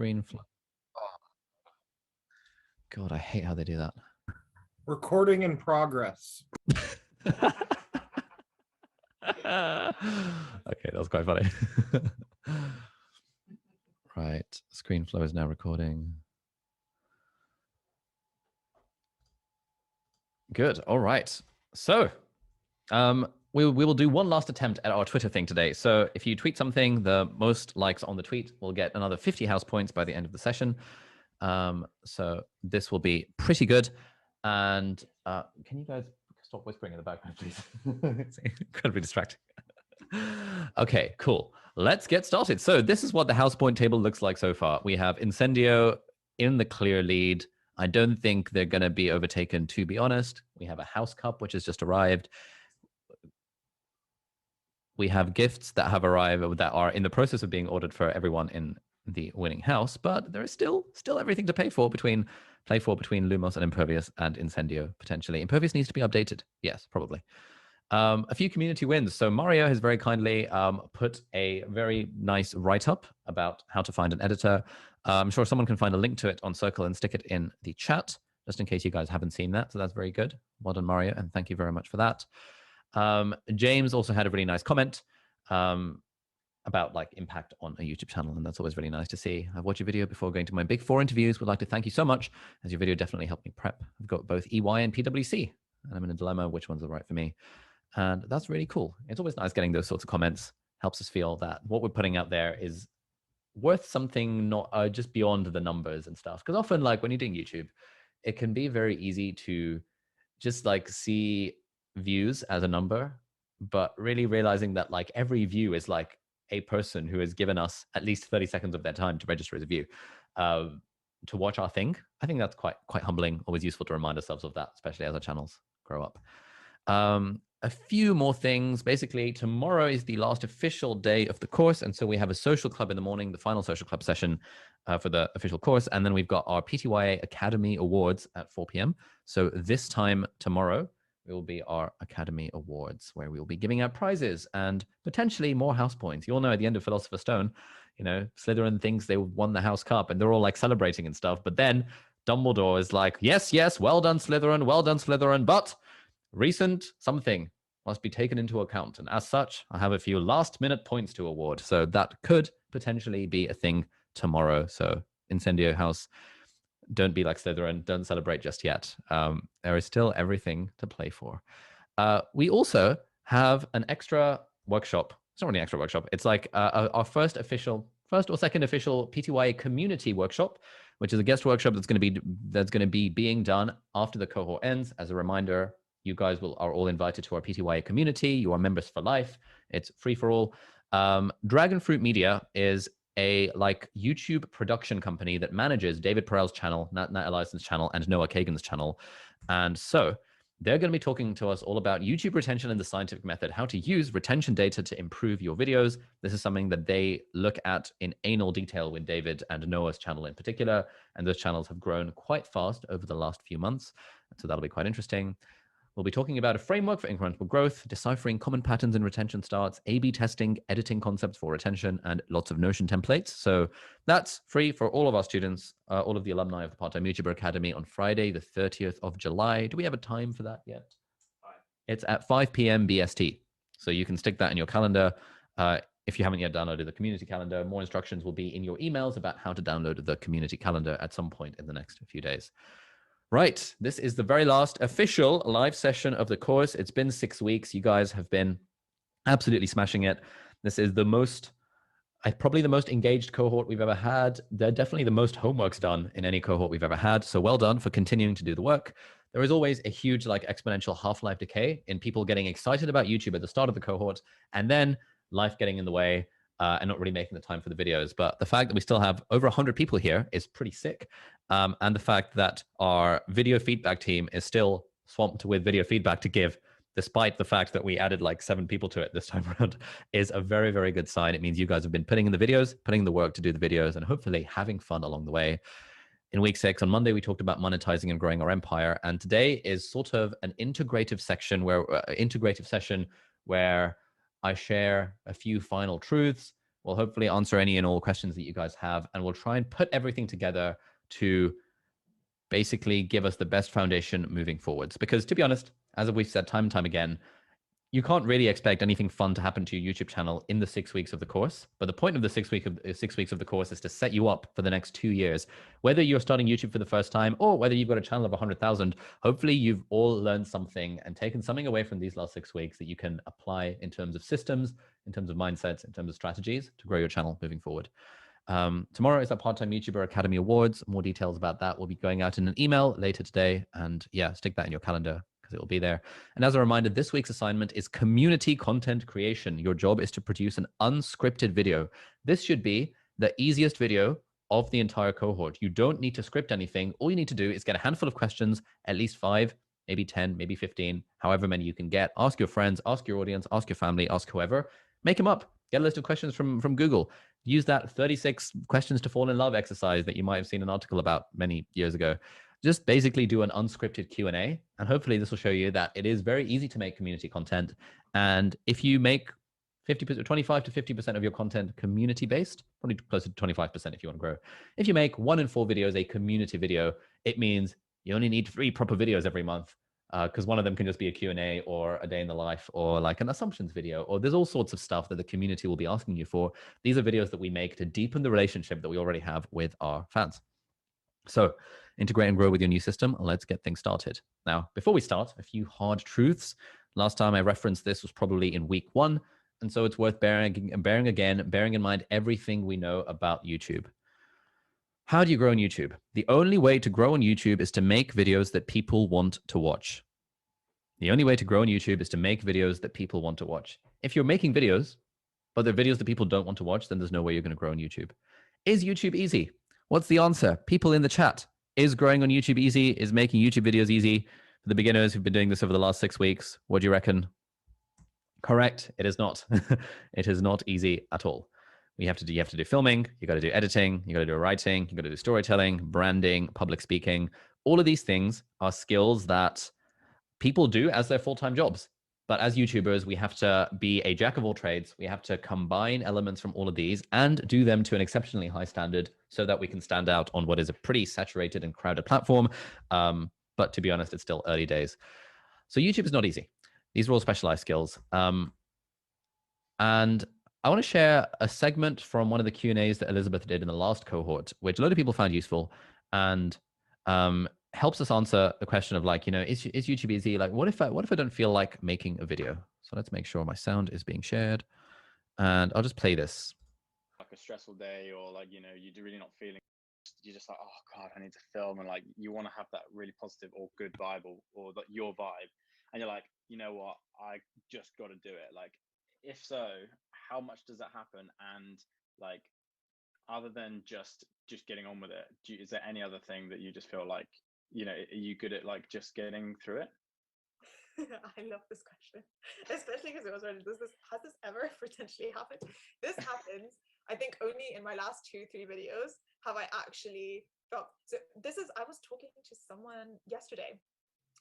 Screen flow. God, I hate how they do that. Recording in progress. Okay, that was quite funny. Right, ScreenFlow is now recording. Good. All right. So, we will do one last attempt at our Twitter thing today. So, if you tweet something, the most likes on the tweet will get another 50 house points by the end of the session. So this will be pretty good. And can you guys stop whispering in the background, please? It's incredibly distracting. Okay, cool. Let's get started. So this is what the house point table looks like so far. We have Incendio in the clear lead. I don't think they're going to be overtaken, to be honest. We have a house cup, which has just arrived. We have gifts that have arrived that are in the process of being ordered for everyone in the winning house, but there is still everything to play for between Lumos and Impervious and Incendio, potentially. Impervious needs to be updated. Yes, probably. A few community wins. So Mario has very kindly put a very nice write-up about how to find an editor. I'm sure someone can find a link to it on Circle and stick it in the chat, just in case you guys haven't seen that. So that's very good. Well done, Mario, and thank you very much for that. James also had a really nice comment about like impact on a YouTube channel, and that's always really nice to see. I've watched your video before going to my Big Four interviews. Would like to thank you so much, as your video definitely helped me prep. I've got both EY and PwC, and I'm in a dilemma which one's the right for me. And that's really cool. It's always nice getting those sorts of comments. Helps us feel that what we're putting out there is worth something, not just beyond the numbers and stuff. Because often, like when you're doing YouTube, it can be very easy to just like see views as a number, but really realizing that like every view is like a person who has given us at least 30 seconds of their time to register as a view, to watch our thing. I think that's quite humbling. Always useful to remind ourselves of that, especially as our channels grow up. A few more things. Basically, tomorrow is the last official day of the course, and so we have a social club in the morning, the final social club session for the official course, and then we've got our PTYA Academy Awards at 4 p.m. So this time tomorrow, it will be our Academy Awards, where we will be giving out prizes and potentially more house points. You all know at the end of Philosopher's Stone, you know, Slytherin thinks they won the House Cup, and they're all like celebrating and stuff. But then Dumbledore is like, yes, well done, Slytherin, but recent something must be taken into account. And as such, I have a few last-minute points to award. So that could potentially be a thing tomorrow. So Incendio House, don't be like Slytherin. Don't celebrate just yet. There is still everything to play for. We also have an extra workshop. It's not really an extra workshop. It's like our first or second official PTYA community workshop, which is a guest workshop that's going to be being done after the cohort ends. As a reminder, you guys are all invited to our PTYA community. You are members for life. It's free for all. Dragonfruit Media is a like YouTube production company that manages David Perel's channel, Nat Eliason's channel, and Noah Kagan's channel. And so they're going to be talking to us all about YouTube retention and the scientific method, how to use retention data to improve your videos. This is something that they look at in anal detail with David and Noah's channel in particular. And those channels have grown quite fast over the last few months. So that'll be quite interesting. We'll be talking about a framework for incremental growth, deciphering common patterns in retention starts, A/B testing, editing concepts for retention, and lots of Notion templates. So that's free for all of our students, all of the alumni of the Part-Time YouTuber Academy on Friday, the 30th of July. Do we have a time for that yet? It's at 5 p.m. BST. So you can stick that in your calendar. If you haven't yet downloaded the community calendar, more instructions will be in your emails about how to download the community calendar at some point in the next few days. Right, this is the very last official live session of the course. It's been 6 weeks. You guys have been absolutely smashing it. This is probably the most engaged cohort we've ever had. They're definitely the most homework's done in any cohort we've ever had. So well done for continuing to do the work. There is always a huge like exponential half-life decay in people getting excited about YouTube at the start of the cohort, and then life getting in the way. And not really making the time for the videos. But the fact that we still have over 100 people here is pretty sick. And the fact that our video feedback team is still swamped with video feedback to give, despite the fact that we added like 7 people to it this time around, is a very, very good sign. It means you guys have been putting in the videos, putting in the work to do the videos, and hopefully having fun along the way. In week 6, on Monday, we talked about monetizing and growing our empire. And today is sort of an integrative session where I share a few final truths We'll hopefully answer any and all questions that you guys have, and we'll try and put everything together to basically give us the best foundation moving forwards. Because to be honest, as we've said time and time again, you can't really expect anything fun to happen to your YouTube channel in the 6 weeks of the course. But the point of the 6 weeks of the course is to set you up for the next 2 years. Whether you're starting YouTube for the first time or whether you've got a channel of 100,000, hopefully you've all learned something and taken something away from these last 6 weeks that you can apply in terms of systems, in terms of mindsets, in terms of strategies to grow your channel moving forward. Tomorrow is our Part-Time YouTuber Academy Awards. More details about that will be going out in an email later today. And yeah, stick that in your calendar because it will be there. And as a reminder, this week's assignment is community content creation. Your job is to produce an unscripted video. This should be the easiest video of the entire cohort. You don't need to script anything. All you need to do is get a handful of questions, at least 5, maybe 10, maybe 15, however many you can get. Ask your friends, ask your audience, ask your family, ask whoever. Make them up. Get a list of questions from Google. Use that 36 questions to fall in love exercise that you might have seen an article about many years ago. Just basically do an unscripted Q&A, and hopefully this will show you that it is very easy to make community content. And if you make 50%, 25 to 50% of your content community based, probably closer to 25% if you want to grow. If you make 1 in 4 videos a community video, it means you only need 3 proper videos every month, because one of them can just be a Q&A or a day in the life or like an assumptions video, or there's all sorts of stuff that the community will be asking you for. These are videos that we make to deepen the relationship that we already have with our fans. So integrate and grow with your new system. Let's get things started. Now, before we start, a few hard truths. Last time I referenced this was probably in week 1. And so it's worth bearing in mind everything we know about YouTube. How do you grow on YouTube? The only way to grow on YouTube is to make videos that people want to watch. The only way to grow on YouTube is to make videos that people want to watch. If you're making videos, but they're videos that people don't want to watch, then there's no way you're going to grow on YouTube. Is YouTube easy? What's the answer? People in the chat. Is growing on YouTube easy? Is making YouTube videos easy? For the beginners who've been doing this over the last 6 weeks, what do you reckon? Correct. It is not. It is not easy at all. You have to do filming, you got to do editing, you got to do writing, you got to do storytelling, branding, public speaking. All of these things are skills that people do as their full-time jobs. But as YouTubers, we have to be a jack of all trades. We have to combine elements from all of these and do them to an exceptionally high standard so that we can stand out on what is a pretty saturated and crowded platform. But to be honest, it's still early days. So YouTube is not easy. These are all specialized skills. And I want to share a segment from one of the Q&As that Elizabeth did in the last cohort, which a lot of people found useful and helps us answer the question of like, is YouTube easy? Like, what if I don't feel like making a video? So let's make sure my sound is being shared, and I'll just play this. Like a stressful day, or like, you're really not feeling. You're just like, oh God, I need to film, and like you want to have that really positive or good vibe or your vibe, and you're like, you know what, I just got to do it. Like, if so, how much does that happen? And like, other than just getting on with it, is there any other thing that you just feel like, are you good at like just getting through it? I love this question, especially because it was already, has this ever potentially happened? This happens, I think, only in my last 2-3 videos have I actually felt. So I was talking to someone yesterday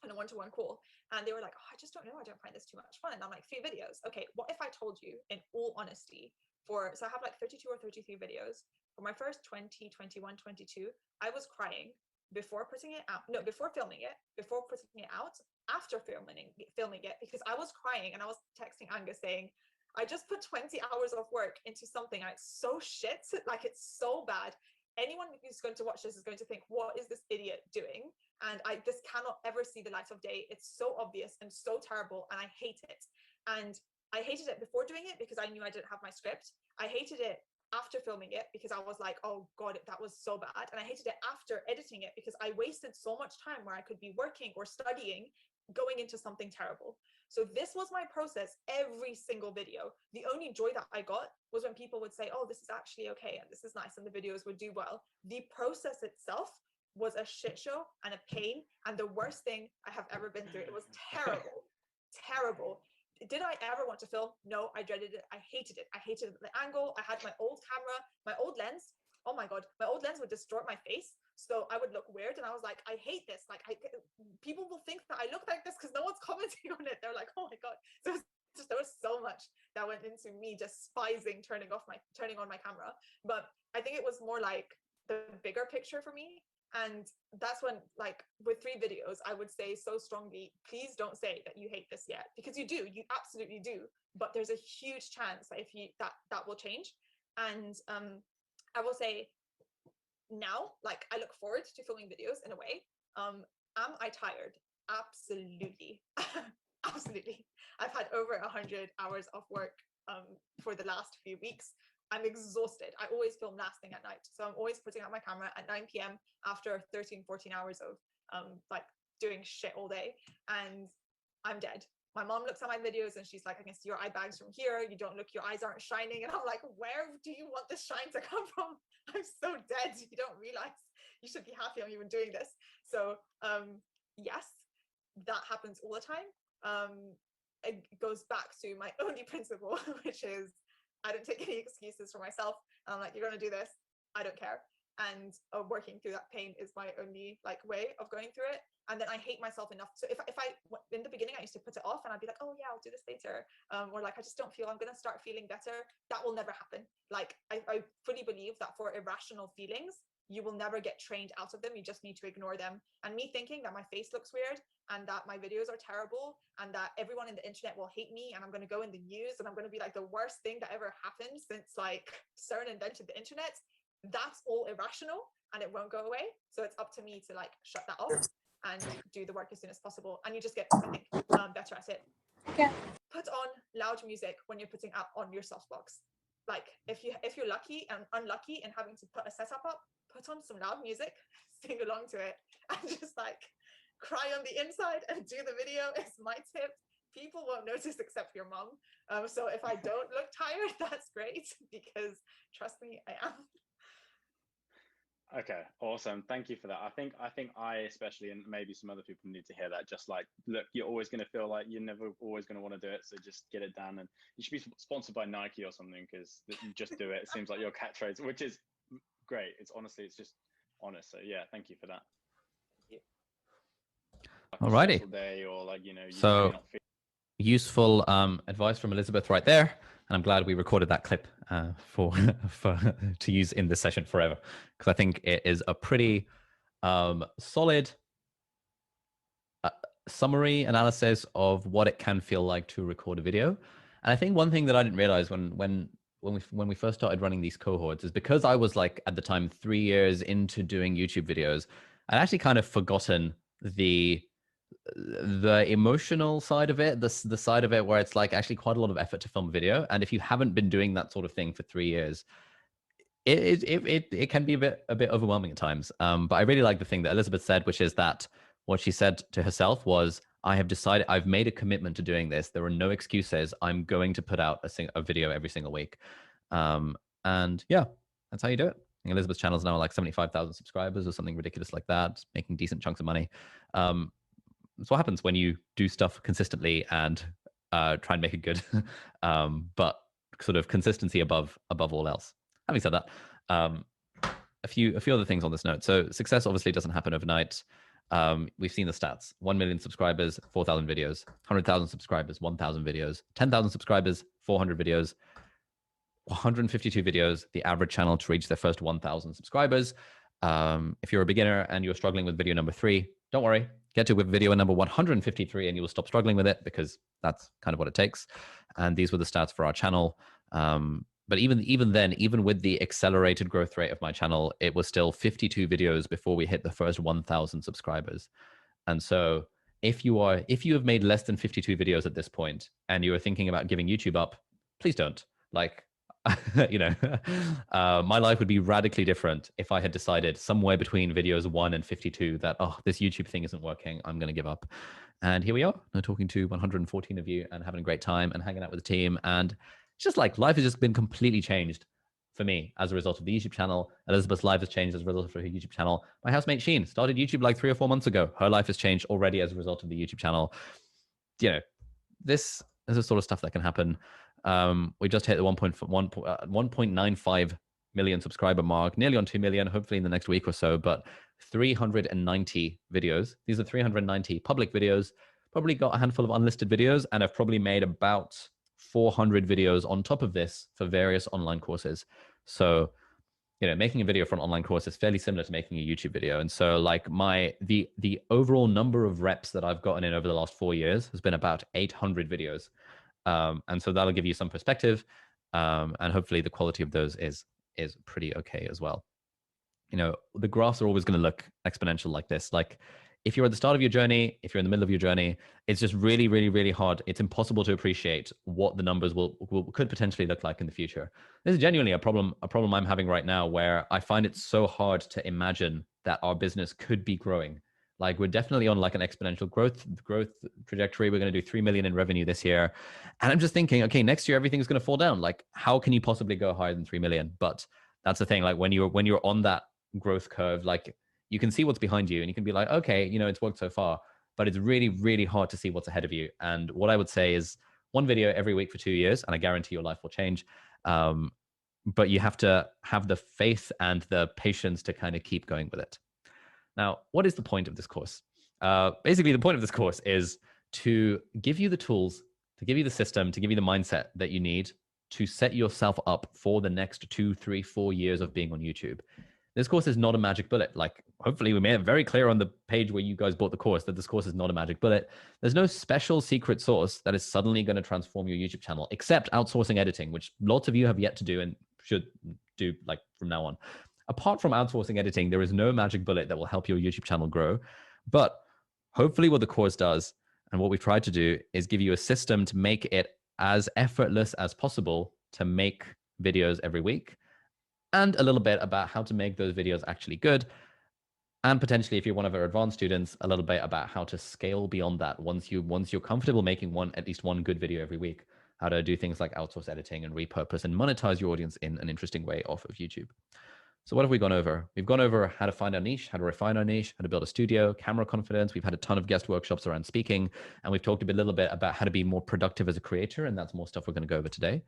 on a one-to-one call, and they were like, oh, I just don't know, I don't find this too much fun. And I'm like, 3 videos. Okay, what if I told you in all honesty, so I have like 32 or 33 videos. For my first 20, 21, 22, I was crying before putting it out. No, before filming it, before putting it out, after filming it, because I was crying and I was texting Angus saying, I just put 20 hours of work into something and it's so shit, like it's so bad. Anyone who's going to watch this is going to think, what is this idiot doing? And this cannot ever see the light of day. It's so obvious and so terrible, and I hate it. And I hated it before doing it because I knew I didn't have my script. I hated it after filming it because I was like, oh God, that was so bad. And I hated it after editing it because I wasted so much time where I could be working or studying going into something terrible. So this was my process every single video. The only joy that I got was when people would say, oh, this is actually okay and this is nice and the videos would do well. The process itself was a shit show and a pain and the worst thing I have ever been through. It was terrible, terrible. Did I ever want to film? No, I dreaded it. I hated it. I hated the angle. I had my old camera, my old lens. Oh my God, my old lens would distort my face. So I would look weird and I was like, I hate this. Like people will think that I look like this because no one's commenting on it. They're like, oh my God. So it's there was so much that went into me despising turning on my camera. But I think it was more like the bigger picture for me. And that's when, like, with 3 videos, I would say so strongly, please don't say that you hate this yet, because you do, you absolutely do. But there's a huge chance that if you that will change. And I will say now, like, I look forward to filming videos in a way. Am I tired? Absolutely. Absolutely. I've had over 100 hours of work for the last few weeks. I'm exhausted. I always film last thing at night. So I'm always putting out my camera at 9 p.m. after 13, 14 hours of like doing shit all day. And I'm dead. My mom looks at my videos and she's like, I can see your eye bags from here. You don't look, your eyes aren't shining. And I'm like, where do you want this shine to come from? I'm so dead. You don't realize. You should be happy I'm even doing this. So yes, that happens all the time. It goes back to my only principle, which is I don't take any excuses for myself. I'm like, you're going to do this. I don't care. And working through that pain is my only like way of going through it. And then I hate myself enough. So if I in the beginning, I used to put it off and I'd be like, oh yeah, I'll do this later. Or like, I just don't feel I'm going to start feeling better. That will never happen. Like I fully believe that for irrational feelings, you will never get trained out of them. You just need to ignore them. And me thinking that my face looks weird and that my videos are terrible and that everyone in the internet will hate me and I'm going to go in the news and I'm going to be like the worst thing that ever happened since like CERN invented the internet. That's all irrational and it won't go away. So it's up to me to like shut that off and do the work as soon as possible. And you just get, I think, better at it. Yeah. Put on loud music when you're putting out on your softbox. Like if you're lucky and unlucky and having to put a setup up, put on some loud music, sing along to it, and just like cry on the inside and do the video. Is my tip. People won't notice except your mom. So if I don't look tired, that's great because trust me, I am. Okay, awesome. Thank you for that. I think I especially, and maybe some other people need to hear that. Just like, look, you're always going to feel like you're never always going to want to do it. So just get it done. And you should be sponsored by Nike or something because you just do it. It seems like your catchphrase, which is great. It's honestly, it's just honest. So yeah, thank you for that. Like Alrighty. day or like, you know, you So may not feel useful advice from Elizabeth right there. And I'm glad we recorded that clip for to use in this session forever, because I think it is a pretty solid summary analysis of what it can feel like to record a video. And I think one thing that I didn't realize when we first started running these cohorts is because I was like at the time 3 years into doing YouTube videos, I'd actually kind of forgotten the emotional side of it, the side of it where it's like actually quite a lot of effort to film a video. And if you haven't been doing that sort of thing for 3 years, it can be a bit overwhelming at times. But I really like the thing that Elizabeth said, which is that what she said to herself was, I have decided, I've made a commitment to doing this. There are no excuses. I'm going to put out a video every single week. And yeah, that's how you do it. And Elizabeth's channel is now like 75,000 subscribers or something ridiculous like that, making decent chunks of money. That's what happens when you do stuff consistently and try and make it good, but sort of consistency above all else. Having said that, a few other things on this note. So success obviously doesn't happen overnight. We've seen the stats: 1 million subscribers, 4,000 videos; 100,000 subscribers, 1,000 videos; 10,000 subscribers, 400 videos; 152 videos, the average channel to reach their first 1,000 subscribers. If you're a beginner and you're struggling with video number 3, don't worry. Get to video number 153 and you will stop struggling with it, because that's kind of what it takes. And these were the stats for our channel. But even then, even with the accelerated growth rate of my channel, it was still 52 videos before we hit the first 1,000 subscribers. And so if you have made less than 52 videos at this point and you are thinking about giving YouTube up, please don't. Like, you know, my life would be radically different if I had decided somewhere between videos 1 and 52 that, oh, this YouTube thing isn't working, I'm going to give up. And here we are, now talking to 114 of you and having a great time and hanging out with the team. And it's just like life has just been completely changed for me as a result of the YouTube channel. Elizabeth's life has changed as a result of her YouTube channel. My housemate Sheen started YouTube like 3 or 4 months ago. Her life has changed already as a result of the YouTube channel. You know, this is the sort of stuff that can happen. We just hit the 1.95 million subscriber mark, nearly on 2 million, hopefully in the next week or so, but 390 videos. These are 390 public videos probably got a handful of unlisted videos, and I've probably made about 400 videos on top of this for various online courses. So, making a video for an online course is fairly similar to making a YouTube video. And so like the overall number of reps that I've gotten in over the last 4 years has been about 800 videos. And so that'll give you some perspective. And hopefully the quality of those is pretty okay as well. The graphs are always going to look exponential like this. Like if you're at the start of your journey, if you're in the middle of your journey, it's just really, really, really hard. It's impossible to appreciate what the numbers could potentially look like in the future. This is genuinely a problem I'm having right now, where I find it so hard to imagine that our business could be growing. Like we're definitely on like an exponential growth trajectory. We're going to do 3 million in revenue this year. And I'm just thinking, okay, next year, everything's going to fall down. Like how can you possibly go higher than 3 million? But that's the thing. Like when you're on that growth curve, like you can see what's behind you and you can be like, okay, it's worked so far, but it's really, really hard to see what's ahead of you. And what I would say is one video every week for 2 years, and I guarantee your life will change. But you have to have the faith and the patience to kind of keep going with it. Now, what is the point of this course? Basically, the point of this course is to give you the tools, to give you the system, to give you the mindset that you need to set yourself up for the next 2, 3, 4 years of being on YouTube. This course is not a magic bullet. Like, hopefully we made it very clear on the page where you guys bought the course that this course is not a magic bullet. There's no special secret sauce that is suddenly going to transform your YouTube channel, except outsourcing editing, which lots of you have yet to do and should do like from now on. Apart from outsourcing editing, there is no magic bullet that will help your YouTube channel grow. But hopefully what the course does and what we've tried to do is give you a system to make it as effortless as possible to make videos every week, and a little bit about how to make those videos actually good. And potentially, if you're one of our advanced students, a little bit about how to scale beyond that once you're comfortable making at least one good video every week, how to do things like outsource editing and repurpose and monetize your audience in an interesting way off of YouTube. So what have we gone over? We've gone over how to find our niche, how to refine our niche, how to build a studio, camera confidence. We've had a ton of guest workshops around speaking, and we've talked a little bit about how to be more productive as a creator, and that's more stuff we're going to go over today.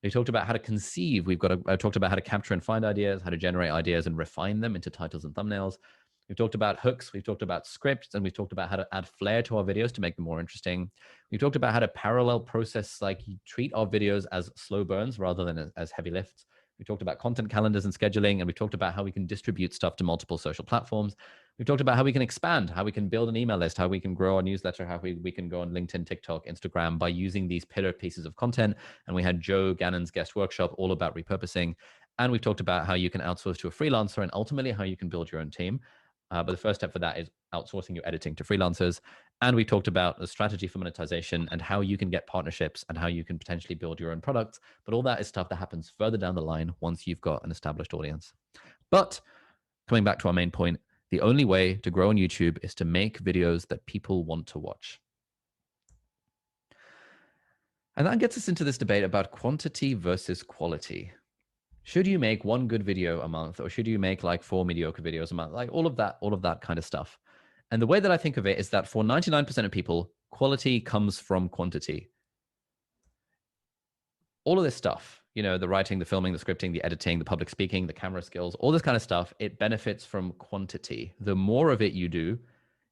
We talked about how to conceive. I talked about how to capture and find ideas, how to generate ideas and refine them into titles and thumbnails. We've talked about hooks. We've talked about scripts, and we've talked about how to add flair to our videos to make them more interesting. We've talked about how to parallel process, like treat our videos as slow burns rather than as heavy lifts. We talked about content calendars and scheduling, and we talked about how we can distribute stuff to multiple social platforms. We've talked about how we can expand, how we can build an email list, how we can grow our newsletter, how we can go on LinkedIn, TikTok, Instagram by using these pillar pieces of content. And we had Joe Gannon's guest workshop all about repurposing. And we've talked about how you can outsource to a freelancer and ultimately how you can build your own team. But the first step for that is outsourcing your editing to freelancers. And we talked about the strategy for monetization and how you can get partnerships and how you can potentially build your own products. But all that is stuff that happens further down the line once you've got an established audience. But coming back to our main point, the only way to grow on YouTube is to make videos that people want to watch. And that gets us into this debate about quantity versus quality. Should you make one good video a month, or should you make like 4 mediocre videos a month? Like all of that kind of stuff. And the way that I think of it is that for 99% of people, quality comes from quantity. All of this stuff, the writing, the filming, the scripting, the editing, the public speaking, the camera skills, all this kind of stuff, it benefits from quantity. The more of it you do,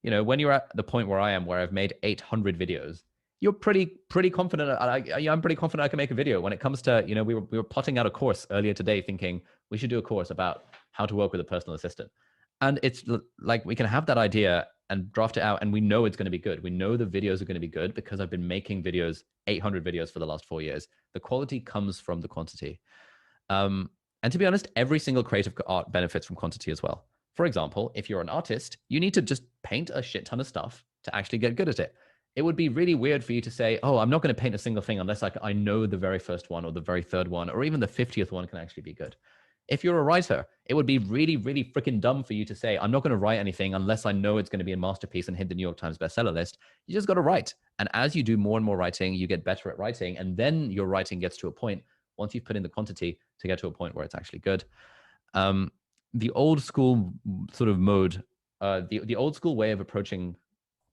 when you're at the point where I am, where I've made 800 videos, you're pretty confident. I'm pretty confident I can make a video. When it comes to, we were plotting out a course earlier today thinking we should do a course about how to work with a personal assistant. And it's like we can have that idea and draft it out and we know it's going to be good. We know the videos are going to be good because I've been making videos, 800 videos for the last 4 years. The quality comes from the quantity. And to be honest, every single creative art benefits from quantity as well. For example, if you're an artist, you need to just paint a shit ton of stuff to actually get good at it. It would be really weird for you to say, oh, I'm not going to paint a single thing unless I know the very first one or the very third one or even the 50th one can actually be good. If you're a writer, it would be really, really freaking dumb for you to say, I'm not going to write anything unless I know it's going to be a masterpiece and hit the New York Times bestseller list. You just got to write. And as you do more and more writing, you get better at writing. And then your writing gets to a point, once you've put in the quantity, to get to a point where it's actually good. The old school sort of mode, the old school way of approaching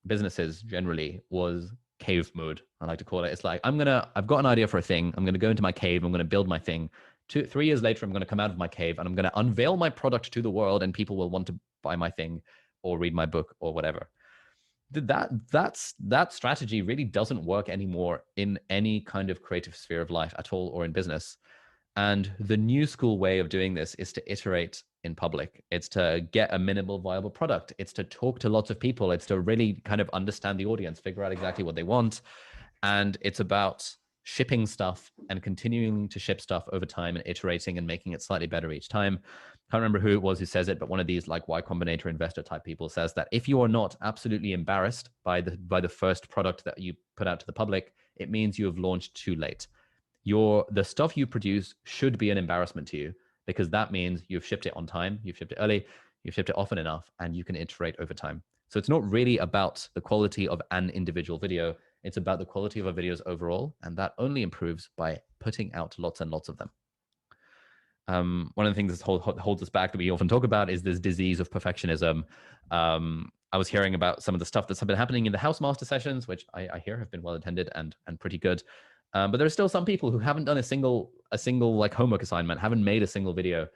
businesses generally was cave mode. I like to call it. It's like, I've got an idea for a thing. I'm going to go into my cave. I'm going to build my thing. 3 years later, I'm going to come out of my cave and I'm going to unveil my product to the world and people will want to buy my thing or read my book or whatever. that strategy really doesn't work anymore in any kind of creative sphere of life at all, or in business. And the new school way of doing this is to iterate in public. It's to get a minimal viable product. It's to talk to lots of people. It's to really kind of understand the audience, figure out exactly what they want. And it's about shipping stuff and continuing to ship stuff over time and iterating and making it slightly better each time. Can't remember who it was who says it, but one of these like Y Combinator investor type people says that if you are not absolutely embarrassed by the first product that you put out to the public, it means you have launched too late. The stuff you produce should be an embarrassment to you, because that means you've shipped it on time, you've shipped it early, you've shipped it often enough, and you can iterate over time. So it's not really about the quality of an individual video. It's about the quality of our videos overall, and that only improves by putting out lots and lots of them. One of the things that holds us back that we often talk about is this disease of perfectionism. I was hearing about some of the stuff that's been happening in the Housemaster sessions, which I hear have been well attended and pretty good. But there are still some people who haven't done a single like homework assignment, haven't made a single video.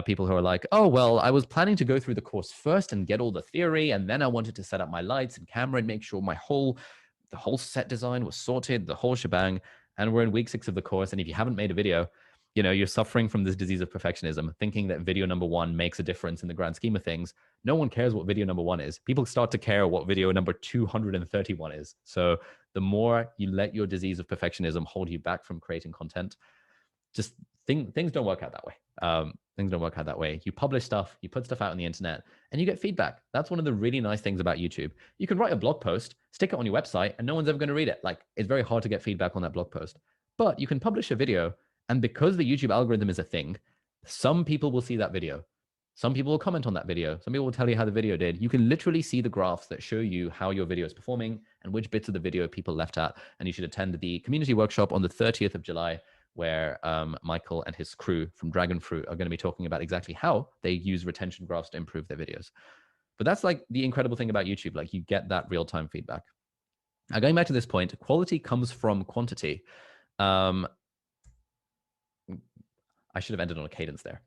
People who are like, oh, well, I was planning to go through the course first and get all the theory, and then I wanted to set up my lights and camera and make sure the whole set design was sorted, the whole shebang. And we're in week 6 of the course, and if you haven't made a video, you're suffering from this disease of perfectionism, thinking that video number 1 makes a difference in the grand scheme of things. No one cares what video number 1 is. People start to care what video number 231 is. So the more you let your disease of perfectionism hold you back from creating content, just things don't work out that way. Things don't work out that way. You publish stuff, you put stuff out on the internet, and you get feedback. That's one of the really nice things about YouTube. You can write a blog post, stick it on your website, and no one's ever going to read it. Like, it's very hard to get feedback on that blog post. But you can publish a video, and because the YouTube algorithm is a thing, some people will see that video. Some people will comment on that video. Some people will tell you how the video did. You can literally see the graphs that show you how your video is performing and which bits of the video people left out. And you should attend the community workshop on the 30th of July, where Michael and his crew from Dragon Fruit are going to be talking about exactly how they use retention graphs to improve their videos. But that's like the incredible thing about YouTube. Like, you get that real-time feedback. Now, going back to this point, quality comes from quantity. I should have ended on a cadence there.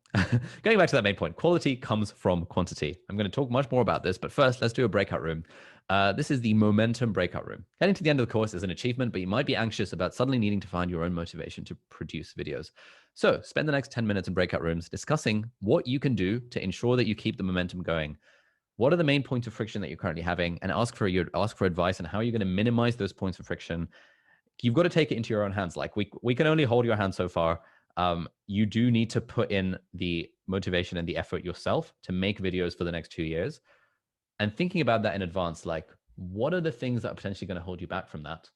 Going back to that main point, quality comes from quantity. I'm going to talk much more about this, but first, let's do a breakout room. This is the Momentum breakout room. Getting to the end of the course is an achievement, but you might be anxious about suddenly needing to find your own motivation to produce videos. So spend the next 10 minutes in breakout rooms discussing what you can do to ensure that you keep the momentum going. What are the main points of friction that you're currently having, and ask for advice on how you're going to minimize those points of friction. You've got to take it into your own hands. Like, we can only hold your hand so far. You do need to put in the motivation and the effort yourself to make videos for the next 2 years. And thinking about that in advance, like, what are the things that are potentially going to hold you back from that?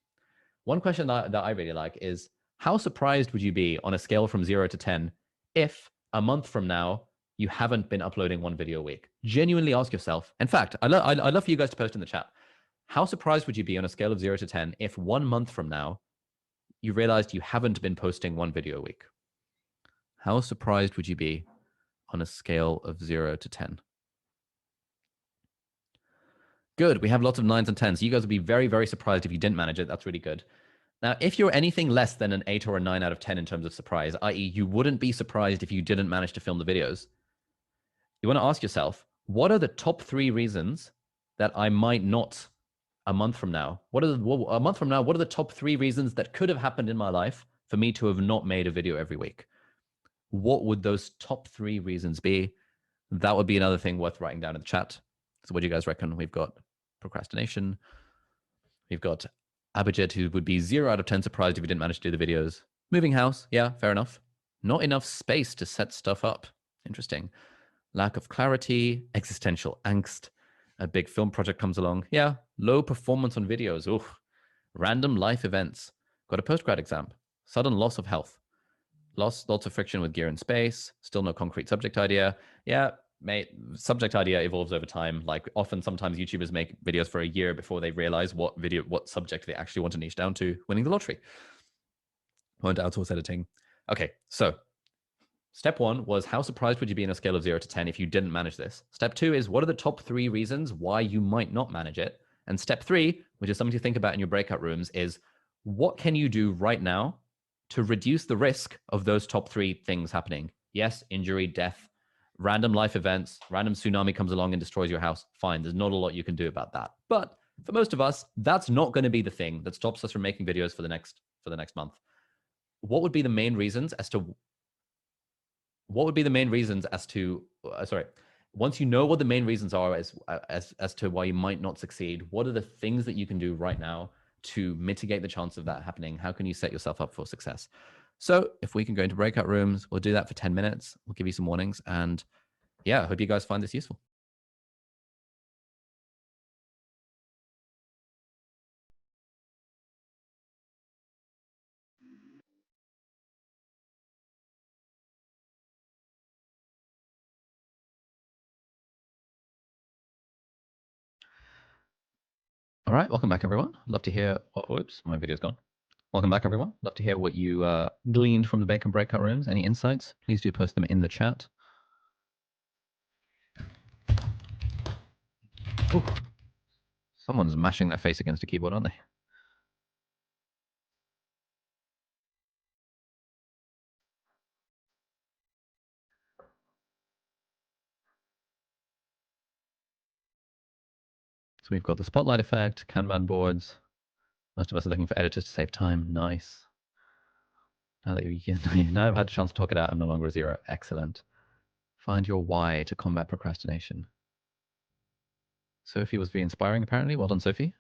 One question that I really like is, how surprised would you be on a scale from 0 to 10 if a month from now you haven't been uploading 1 video a week? Genuinely ask yourself. In fact, I'd love for you guys to post in the chat. How surprised would you be on a scale of 0 to 10 if 1 month from now you realized you haven't been posting 1 video a week? How surprised would you be on a scale of 0 to 10? Good. We have lots of 9s and 10s. You guys would be very, very surprised if you didn't manage it. That's really good. Now, if you're anything less than an 8 or a 9 out of 10 in terms of surprise, i.e., you wouldn't be surprised if you didn't manage to film the videos, you want to ask yourself, what are the top 3 reasons that I might not a month from now? What are the top 3 reasons that could have happened in my life for me to have not made a video every week? What would those top 3 reasons be? That would be another thing worth writing down in the chat. So what do you guys reckon? We've got procrastination. We've got Abhijit, who would be 0 out of 10 surprised if he didn't manage to do the videos. Moving house. Yeah, fair enough. Not enough space to set stuff up. Interesting. Lack of clarity, existential angst. A big film project comes along. Yeah. Low performance on videos. Ooh. Random life events. Got a postgrad exam. Sudden loss of health. Lots of friction with gear and space. Still no concrete subject idea. Yeah, mate, subject idea evolves over time. Like, sometimes YouTubers make videos for a year before they realize what subject they actually want to niche down to. Winning the lottery. Want to outsource editing. Okay, so step 1 was, how surprised would you be on a scale of 0 to 10 if you didn't manage this? Step 2 is, what are the top 3 reasons why you might not manage it? And step 3, which is something to think about in your breakout rooms, is what can you do right now to reduce the risk of those top 3 things happening? Yes, injury, death, random life events, random tsunami comes along and destroys your house. Fine, there's not a lot you can do about that. But For most of us, that's not going to be the thing that stops us from making videos for the next month. What would be the main reasons as to sorry, once you know what the main reasons are as to why you might not succeed, what are the things that you can do right now to mitigate the chance of that happening? How can you set yourself up for success? So if we can go into breakout rooms, we'll do that for 10 minutes. We'll give you some warnings. And yeah, I hope you guys find this useful. All right, welcome back, everyone. Love to hear. Oh, oops, my video's gone. Welcome back, everyone. Love to hear what you gleaned from the Bacon breakout rooms. Any insights? Please do post them in the chat. Ooh. Someone's mashing their face against a keyboard, aren't they? So we've got the spotlight effect, Kanban boards. Most of us are looking for editors to save time. Nice. Now that now I've had a chance to talk it out, I'm no longer a zero. Excellent. Find your why to combat procrastination. Sophie was very inspiring, apparently. Well done, Sophie.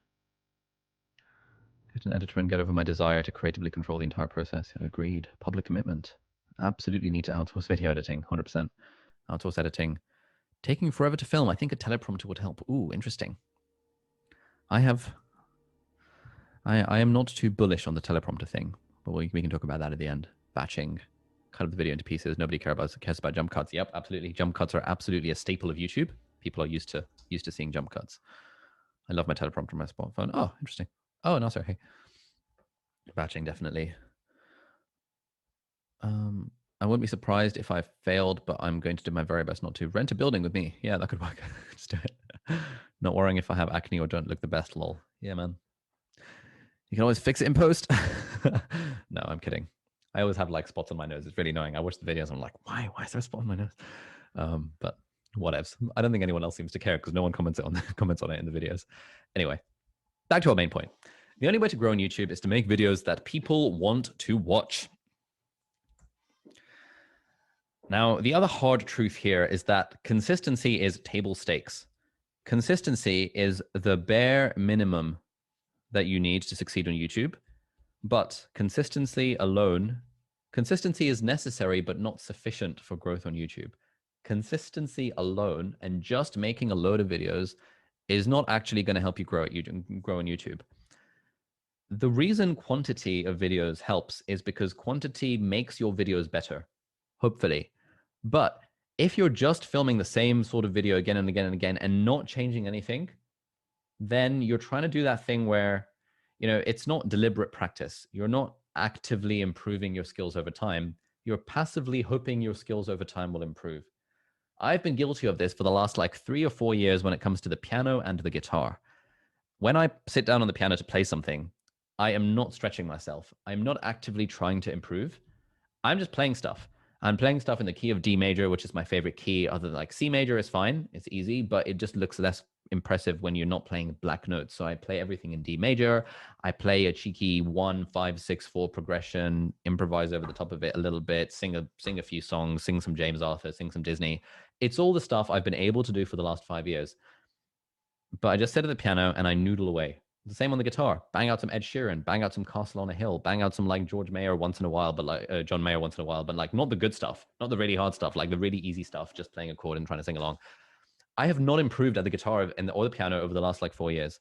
Get an editor and get over my desire to creatively control the entire process. Agreed. Public commitment. Absolutely need to outsource video editing. 100%. Outsource editing. Taking forever to film. I think a teleprompter would help. Ooh, interesting. I am not too bullish on the teleprompter thing, but we can talk about that at the end. Batching, cut up the video into pieces. Nobody cares about jump cuts. Yep, absolutely. Jump cuts are absolutely a staple of YouTube. People are used to seeing jump cuts. I love my teleprompter on my smartphone. Oh, interesting. Oh, no, sorry. Hey. Batching, definitely. I wouldn't be surprised if I failed, but I'm going to do my very best not to. Rent a building with me. Yeah, that could work. Let's do it. Not worrying if I have acne or don't look the best, lol. Yeah, man. You can always fix it in post. No, I'm kidding. I always have like spots on my nose. It's really annoying. I watch the videos and I'm like, why is there a spot on my nose? But whatevs. I don't think anyone else seems to care because no one comments on it in the videos. Anyway, back to our main point. The only way to grow on YouTube is to make videos that people want to watch. Now, the other hard truth here is that consistency is table stakes. Consistency is the bare minimum that you need to succeed on YouTube, but consistency is necessary but not sufficient for growth on YouTube. Consistency alone and just making a load of videos is not actually going to help you grow on YouTube. The reason quantity of videos helps is because quantity makes your videos better, hopefully. But if you're just filming the same sort of video again and again and again and not changing anything, then you're trying to do that thing where, it's not deliberate practice. You're not actively improving your skills over time. You're passively hoping your skills over time will improve. I've been guilty of this for the last 3 or 4 years when it comes to the piano and the guitar. When I sit down on the piano to play something, I am not stretching myself. I'm not actively trying to improve. I'm just playing stuff. I'm playing stuff in the key of D major, which is my favorite key. Other than C major is fine. It's easy, but it just looks less impressive when you're not playing black notes. So I play everything in D major. I play a cheeky 1, 5, 6, 4 progression, improvise over the top of it a little bit, sing a few songs, sing some James Arthur, sing some Disney. It's all the stuff I've been able to do for the last 5 years. But I just sit at the piano and I noodle away. The same on the guitar. Bang out some Ed Sheeran, bang out some Castle on a Hill, bang out some George Mayer once in a while, but John Mayer once in a while, but not the good stuff, not the really hard stuff, the really easy stuff, just playing a chord and trying to sing along. I have not improved at the guitar or the piano over the last 4 years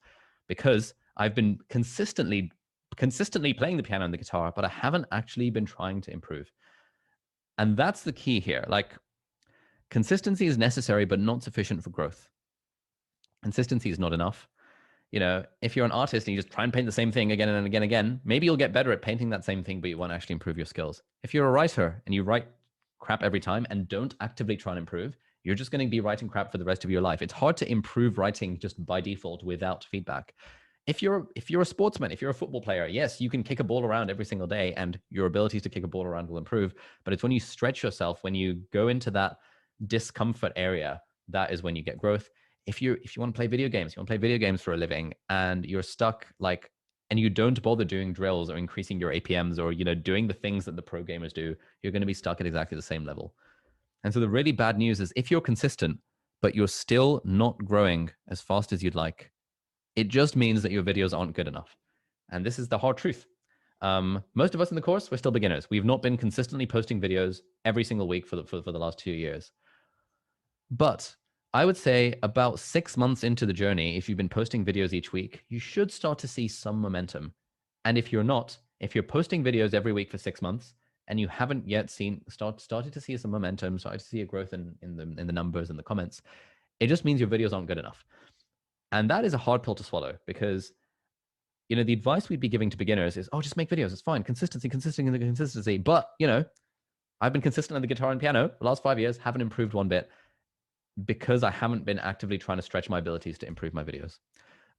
because I've been consistently playing the piano and the guitar, but I haven't actually been trying to improve. And that's the key here. Consistency is necessary, but not sufficient for growth. Consistency is not enough. If you're an artist and you just try and paint the same thing again and again and again, maybe you'll get better at painting that same thing, but you won't actually improve your skills. If you're a writer and you write crap every time and don't actively try and improve, you're just going to be writing crap for the rest of your life. It's hard to improve writing just by default without feedback. If you're a sportsman, if you're a football player, yes, you can kick a ball around every single day and your abilities to kick a ball around will improve. But it's when you stretch yourself, when you go into that discomfort area, that is when you get growth. if you want to play video games, you want to play video games for a living, and you're stuck like, and you don't bother doing drills or increasing your APMs or, you know, doing the things that the pro gamers do, you're going to be stuck at exactly the same level. And so the really bad news is if you're consistent, but you're still not growing as fast as you'd like, it just means that your videos aren't good enough. And this is the hard truth. Most of us in the course, we're still beginners. We've not been consistently posting videos every single week for the last 2 years. But I would say about 6 months into the journey, if you've been posting videos each week, you should start to see some momentum. And if you're not, if you're posting videos every week for 6 months and you haven't yet started to see some momentum, started to see a growth in the numbers and the comments, it just means your videos aren't good enough. And that is a hard pill to swallow because, you know, the advice we'd be giving to beginners is, oh, just make videos. It's fine. Consistency. But, you know, I've been consistent on the guitar and piano the last 5 years, haven't improved one bit because I haven't been actively trying to stretch my abilities to improve my videos.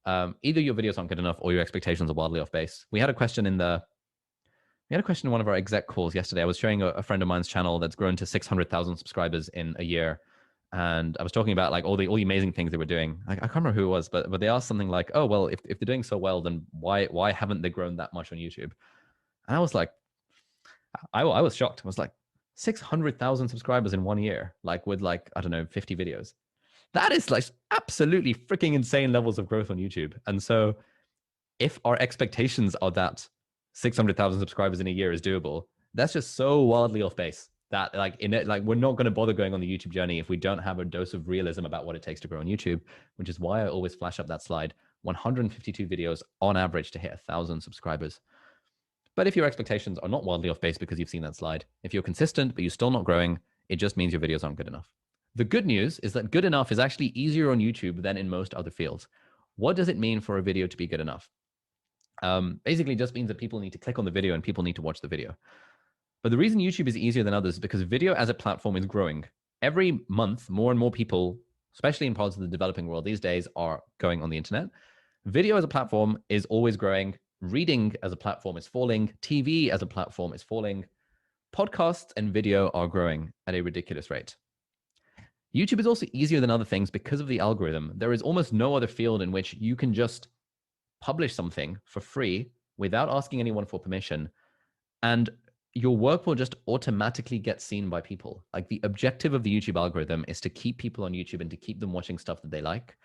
Either your videos aren't good enough or your expectations are wildly off base. We had a question in one of our exec calls yesterday. I was showing a friend of mine's channel that's grown to 600,000 subscribers in a year. And I was talking about like all the amazing things they were doing. I can't remember who it was, but they asked something like, oh, well, if they're doing so well, then why haven't they grown that much on YouTube? And I was like, I was shocked. I was like, 600,000 subscribers in 1 year, like with like, I don't know, 50 videos. That is like absolutely freaking insane levels of growth on YouTube. And so if our expectations are that 600,000 subscribers in a year is doable, that's just so wildly off base that like we're not going to bother going on the YouTube journey if we don't have a dose of realism about what it takes to grow on YouTube, which is why I always flash up that slide, 152 videos on average to hit 1,000 subscribers. But if your expectations are not wildly off base because you've seen that slide, if you're consistent, but you're still not growing, it just means your videos aren't good enough. The good news is that good enough is actually easier on YouTube than in most other fields. What does it mean for a video to be good enough? Basically, it just means that people need to click on the video and people need to watch the video. But the reason YouTube is easier than others is because video as a platform is growing. Every month, more and more people, especially in parts of the developing world these days, are going on the internet. Video as a platform is always growing. Reading as a platform is falling. TV as a platform is falling. Podcasts and video are growing at a ridiculous rate. YouTube is also easier than other things because of the algorithm. There is almost no other field in which you can just publish something for free without asking anyone for permission, and your work will just automatically get seen by people. Like the objective of the YouTube algorithm is to keep people on YouTube and to keep them watching stuff that they like.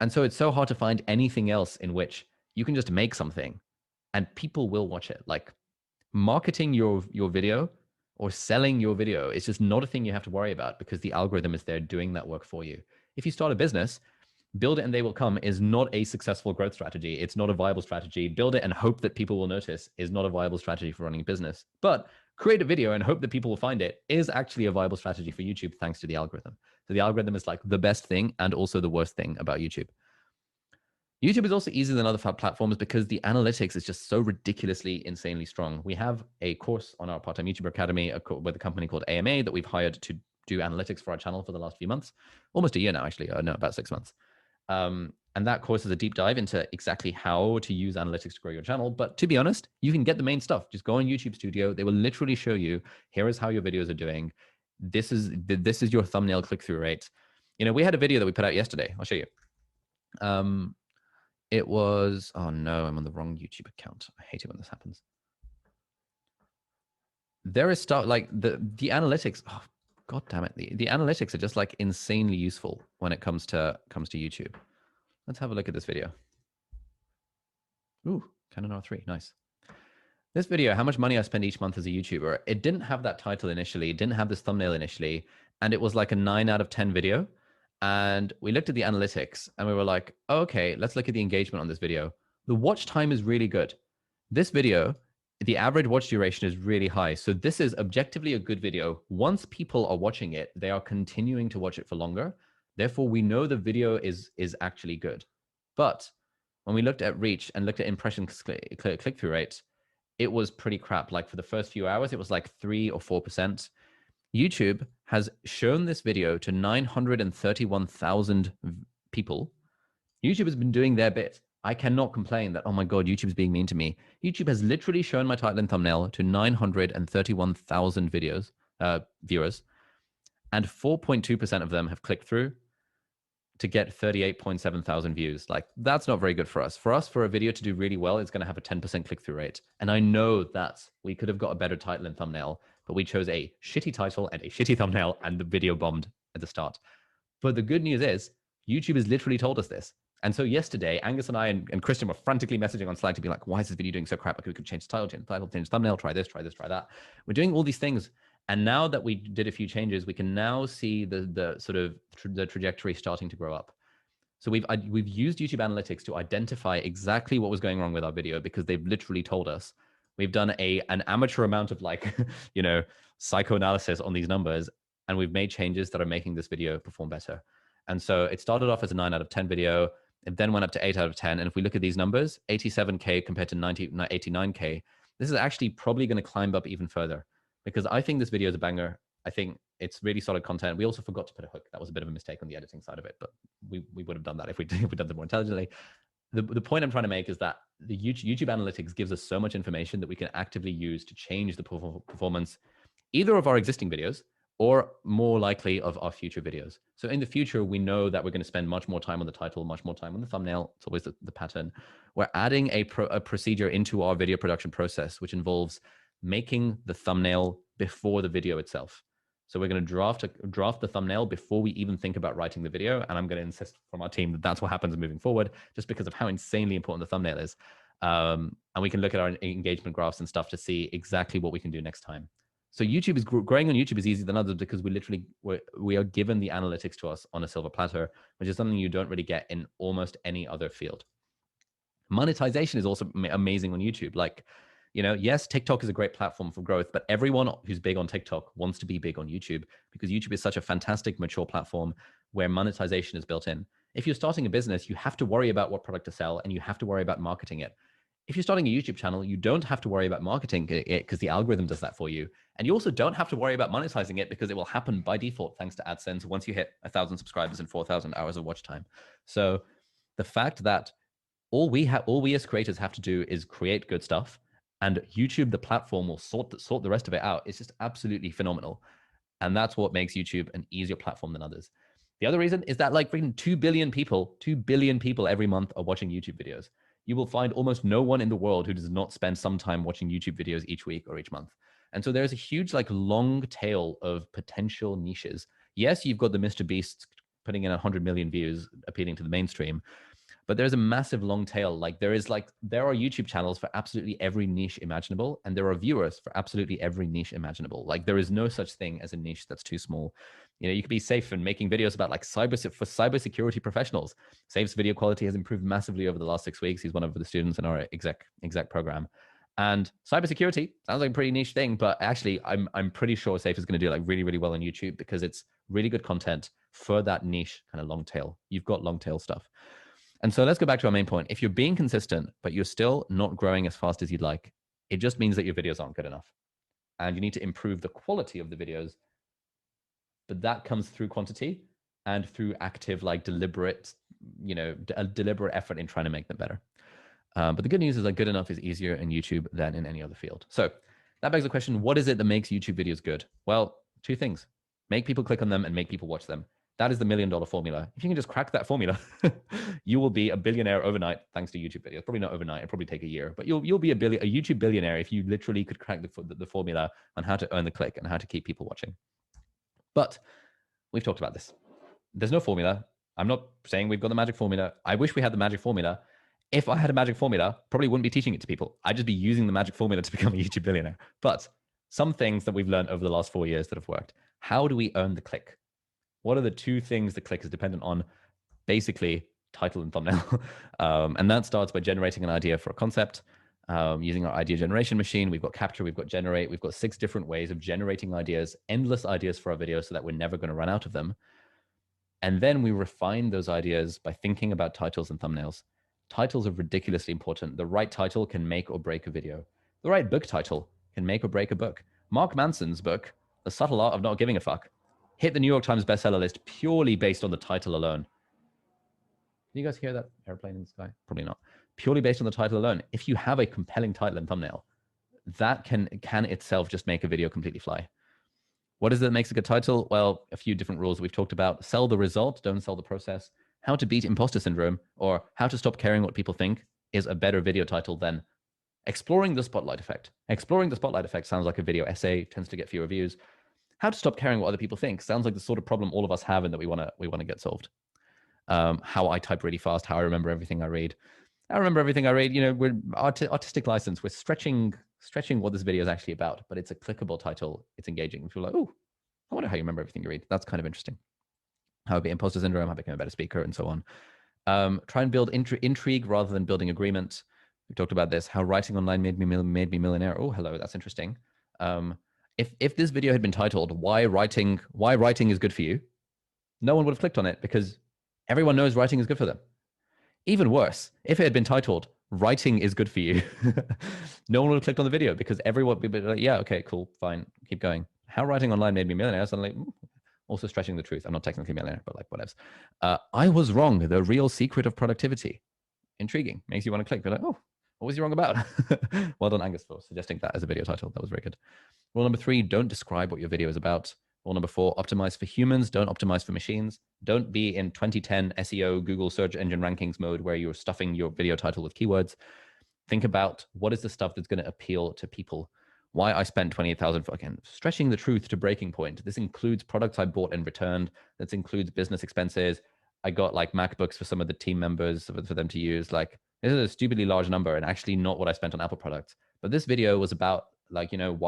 And so it's so hard to find anything else in which you can just make something and people will watch it. Like marketing your video or selling your video is just not a thing you have to worry about because the algorithm is there doing that work for you. If you start a business, build it and they will come is not a successful growth strategy. It's not a viable strategy. Build it and hope that people will notice is not a viable strategy for running a business. But create a video and hope that people will find it is actually a viable strategy for YouTube thanks to the algorithm. So the algorithm is like the best thing and also the worst thing about YouTube. YouTube is also easier than other platforms because the analytics is just so ridiculously, insanely strong. We have a course on our part-time YouTuber Academy with a company called AMA that we've hired to do analytics for our channel for the last few months, almost a year now, actually. No, about 6 months. And that course is a deep dive into exactly how to use analytics to grow your channel. But to be honest, you can get the main stuff. Just go on YouTube Studio. They will literally show you, here is how your videos are doing. This is your thumbnail click-through rate. You know, we had a video that we put out yesterday. I'll show you. It was, oh no, I'm on the wrong YouTube account. I hate it when this happens. There is stuff like the analytics. Oh, God damn it. The analytics are just like insanely useful when it comes to YouTube. Let's have a look at this video. Ooh, Canon R3, nice. This video, how much money I spend each month as a YouTuber. It didn't have that title initially. It didn't have this thumbnail initially. And it was like a 9 out of 10 video. And we looked at the analytics and we were like, oh, okay, let's look at the engagement on this video. The watch time is really good. This video, the average watch duration is really high. So this is objectively a good video. Once people are watching it, they are continuing to watch it for longer. Therefore, we know the video is actually good. But when we looked at reach and looked at impression click-through rate, it was pretty crap. Like for the first few hours, it was like 3 or 4%. YouTube has shown this video to 931,000 people. YouTube has been doing their bit. I cannot complain that, oh my God, YouTube's being mean to me. YouTube has literally shown my title and thumbnail to 931,000 viewers, and 4.2% of them have clicked through. to get 38.7 thousand views. Like, that's not very good for us. For us, for a video to do really well, it's going to have a 10% click-through rate. And I know that we could have got a better title and thumbnail, but we chose a shitty title and a shitty thumbnail, and the video bombed at the start. But the good news is YouTube has literally told us this. And so yesterday, Angus and I and Christian were frantically messaging on Slack to be like, why is this video doing so crap? Like, we could change the title, change the thumbnail, try this, try that. We're doing all these things. And now that we did a few changes, we can now see the sort of the trajectory starting to grow up. So we've used YouTube Analytics to identify exactly what was going wrong with our video, because they've literally told us. We've done an amateur amount of like, psychoanalysis on these numbers, and we've made changes that are making this video perform better. And so it started off as a 9 out of 10 video. It then went up to 8 out of 10. And if we look at these numbers, 87K compared to 89K, this is actually probably going to climb up even further, because I think this video is a banger. I think it's really solid content. We also forgot to put a hook. That was a bit of a mistake on the editing side of it, but we would have done that if we'd done that more intelligently. The point I'm trying to make is that the YouTube Analytics gives us so much information that we can actively use to change the performance either of our existing videos or more likely of our future videos. So in the future, we know that we're going to spend much more time on the title, much more time on the thumbnail. It's always the pattern. We're adding a procedure into our video production process, which involves making the thumbnail before the video itself. So we're going to draft the thumbnail before we even think about writing the video. And I'm going to insist from our team that that's what happens moving forward, just because of how insanely important the thumbnail is. And we can look at our engagement graphs and stuff to see exactly what we can do next time. So YouTube is growing on YouTube is easier than others, because we are given the analytics to us on a silver platter, which is something you don't really get in almost any other field. Monetization is also amazing on YouTube. Like, yes, TikTok is a great platform for growth, but everyone who's big on TikTok wants to be big on YouTube, because YouTube is such a fantastic, mature platform where monetization is built in. If you're starting a business, you have to worry about what product to sell, and you have to worry about marketing it. If you're starting a YouTube channel, you don't have to worry about marketing it, because the algorithm does that for you. And you also don't have to worry about monetizing it, because it will happen by default thanks to AdSense once you hit 1,000 subscribers and 4,000 hours of watch time. So the fact that all we as creators have to do is create good stuff, and YouTube, the platform, will sort the rest of it out. It's just absolutely phenomenal. And that's what makes YouTube an easier platform than others. The other reason is that like freaking 2 billion people every month are watching YouTube videos. You will find almost no one in the world who does not spend some time watching YouTube videos each week or each month. And so there's a huge like long tail of potential niches. Yes, you've got the Mr. Beast putting in 100 million views, appealing to the mainstream, but there's a massive long tail. Like there are YouTube channels for absolutely every niche imaginable, and there are viewers for absolutely every niche imaginable. Like there is no such thing as a niche that's too small. You could be safe in making videos about like cybersecurity professionals. Safe's video quality has improved massively over the last 6 weeks. He's one of the students in our exec program. And cybersecurity sounds like a pretty niche thing, but actually I'm pretty sure Safe is going to do like really, really well on YouTube, because it's really good content for that niche kind of long tail. You've got long tail stuff. And so let's go back to our main point. If you're being consistent, but you're still not growing as fast as you'd like, it just means that your videos aren't good enough. And you need to improve the quality of the videos. But that comes through quantity and through active, like deliberate effort in trying to make them better. But the good news is that good enough is easier in YouTube than in any other field. So that begs the question, what is it that makes YouTube videos good? Well, 2 things. Make people click on them and make people watch them. That is the $1 million formula. If you can just crack that formula, you will be a billionaire overnight thanks to YouTube videos. Probably not overnight. It'll probably take a year, but you'll be a YouTube billionaire if you literally could crack the formula on how to earn the click and how to keep people watching. But we've talked about this. There's no formula. I'm not saying we've got the magic formula. I wish we had the magic formula. If I had a magic formula, probably wouldn't be teaching it to people. I'd just be using the magic formula to become a YouTube billionaire. But some things that we've learned over the last 4 years that have worked. How do we earn the click? What are the 2 things the click is dependent on? Basically, title and thumbnail. And that starts by generating an idea for a concept. Using our idea generation machine, we've got Capture, we've got Generate, we've got 6 different ways of generating ideas, endless ideas for our videos, so that we're never going to run out of them. And then we refine those ideas by thinking about titles and thumbnails. Titles are ridiculously important. The right title can make or break a video. The right book title can make or break a book. Mark Manson's book, The Subtle Art of Not Giving a Fuck, hit the New York Times bestseller list purely based on the title alone. Can you guys hear that airplane in the sky? Probably not. Purely based on the title alone. If you have a compelling title and thumbnail, that can itself just make a video completely fly. What is it that makes a good title? Well, a few different rules that we've talked about. Sell the result, don't sell the process. How to Beat Imposter Syndrome or How to Stop Caring What People Think is a better video title than Exploring the Spotlight Effect. Exploring the Spotlight Effect sounds like a video essay, tends to get fewer views. How to Stop Caring What Other People Think sounds like the sort of problem all of us have and that we want to get solved. How I type really fast, how I remember everything I read. I remember everything I read. You know, we're artistic license. We're stretching what this video is actually about, but it's a clickable title. It's engaging. People are like, oh, I wonder how you remember everything you read. That's kind of interesting. How I beat imposter syndrome, how I became a better speaker, and so on. Try and build intrigue rather than building agreement. We talked about this. How writing online made me millionaire. Oh, hello, that's interesting. If this video had been titled "Why writing is good for you," no one would have clicked on it because everyone knows writing is good for them. Even worse, if it had been titled "Writing is good for you," no one would have clicked on the video because everyone would be like, "Yeah, okay, cool, fine, keep going." How writing online made me millionaire. Suddenly, also stretching the truth. I'm not technically a millionaire, but like whatevs. I was wrong. The real secret of productivity. Intriguing. Makes you want to click. Be like, oh, what was you wrong about? Well done, Angus, for suggesting that as a video title. That was very good. Rule number 3, don't describe what your video is about. Rule number 4, optimize for humans. Don't optimize for machines. Don't be in 2010 SEO, Google search engine rankings mode where you're stuffing your video title with keywords. Think about what is the stuff that's going to appeal to people. Why I spent 28,000 for, again, stretching the truth to breaking point. This includes products I bought and returned. This includes business expenses. I got like MacBooks for some of the team members for them to use. Like, this is a stupidly large number and actually not what I spent on Apple products. But this video was about like, you know,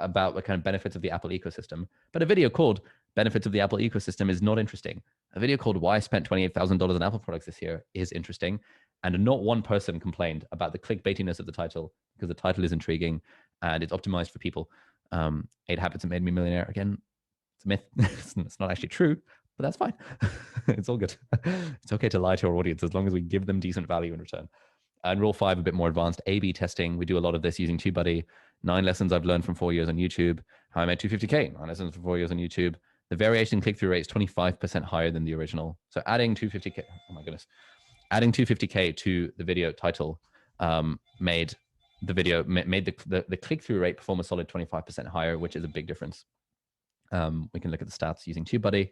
about the kind of benefits of the Apple ecosystem. But a video called Benefits of the Apple Ecosystem is not interesting. A video called Why I Spent $28,000 on Apple products this year is interesting. And not one person complained about the clickbaitiness of the title because the title is intriguing and it's optimized for people. 8 Habits That Made Me a Millionaire. Again, it's a myth. It's not actually true, but that's fine. It's all good. It's okay to lie to our audience as long as we give them decent value in return. And rule 5, a bit more advanced, A/B testing. We do a lot of this using TubeBuddy. 9 lessons I've learned from 4 years on YouTube. How I made 250K. 9 lessons from 4 years on YouTube. The variation in click-through rate is 25% higher than the original. So adding 250K, oh my goodness, adding 250K to the video title made the click-through rate perform a solid 25% higher, which is a big difference. We can look at the stats using TubeBuddy.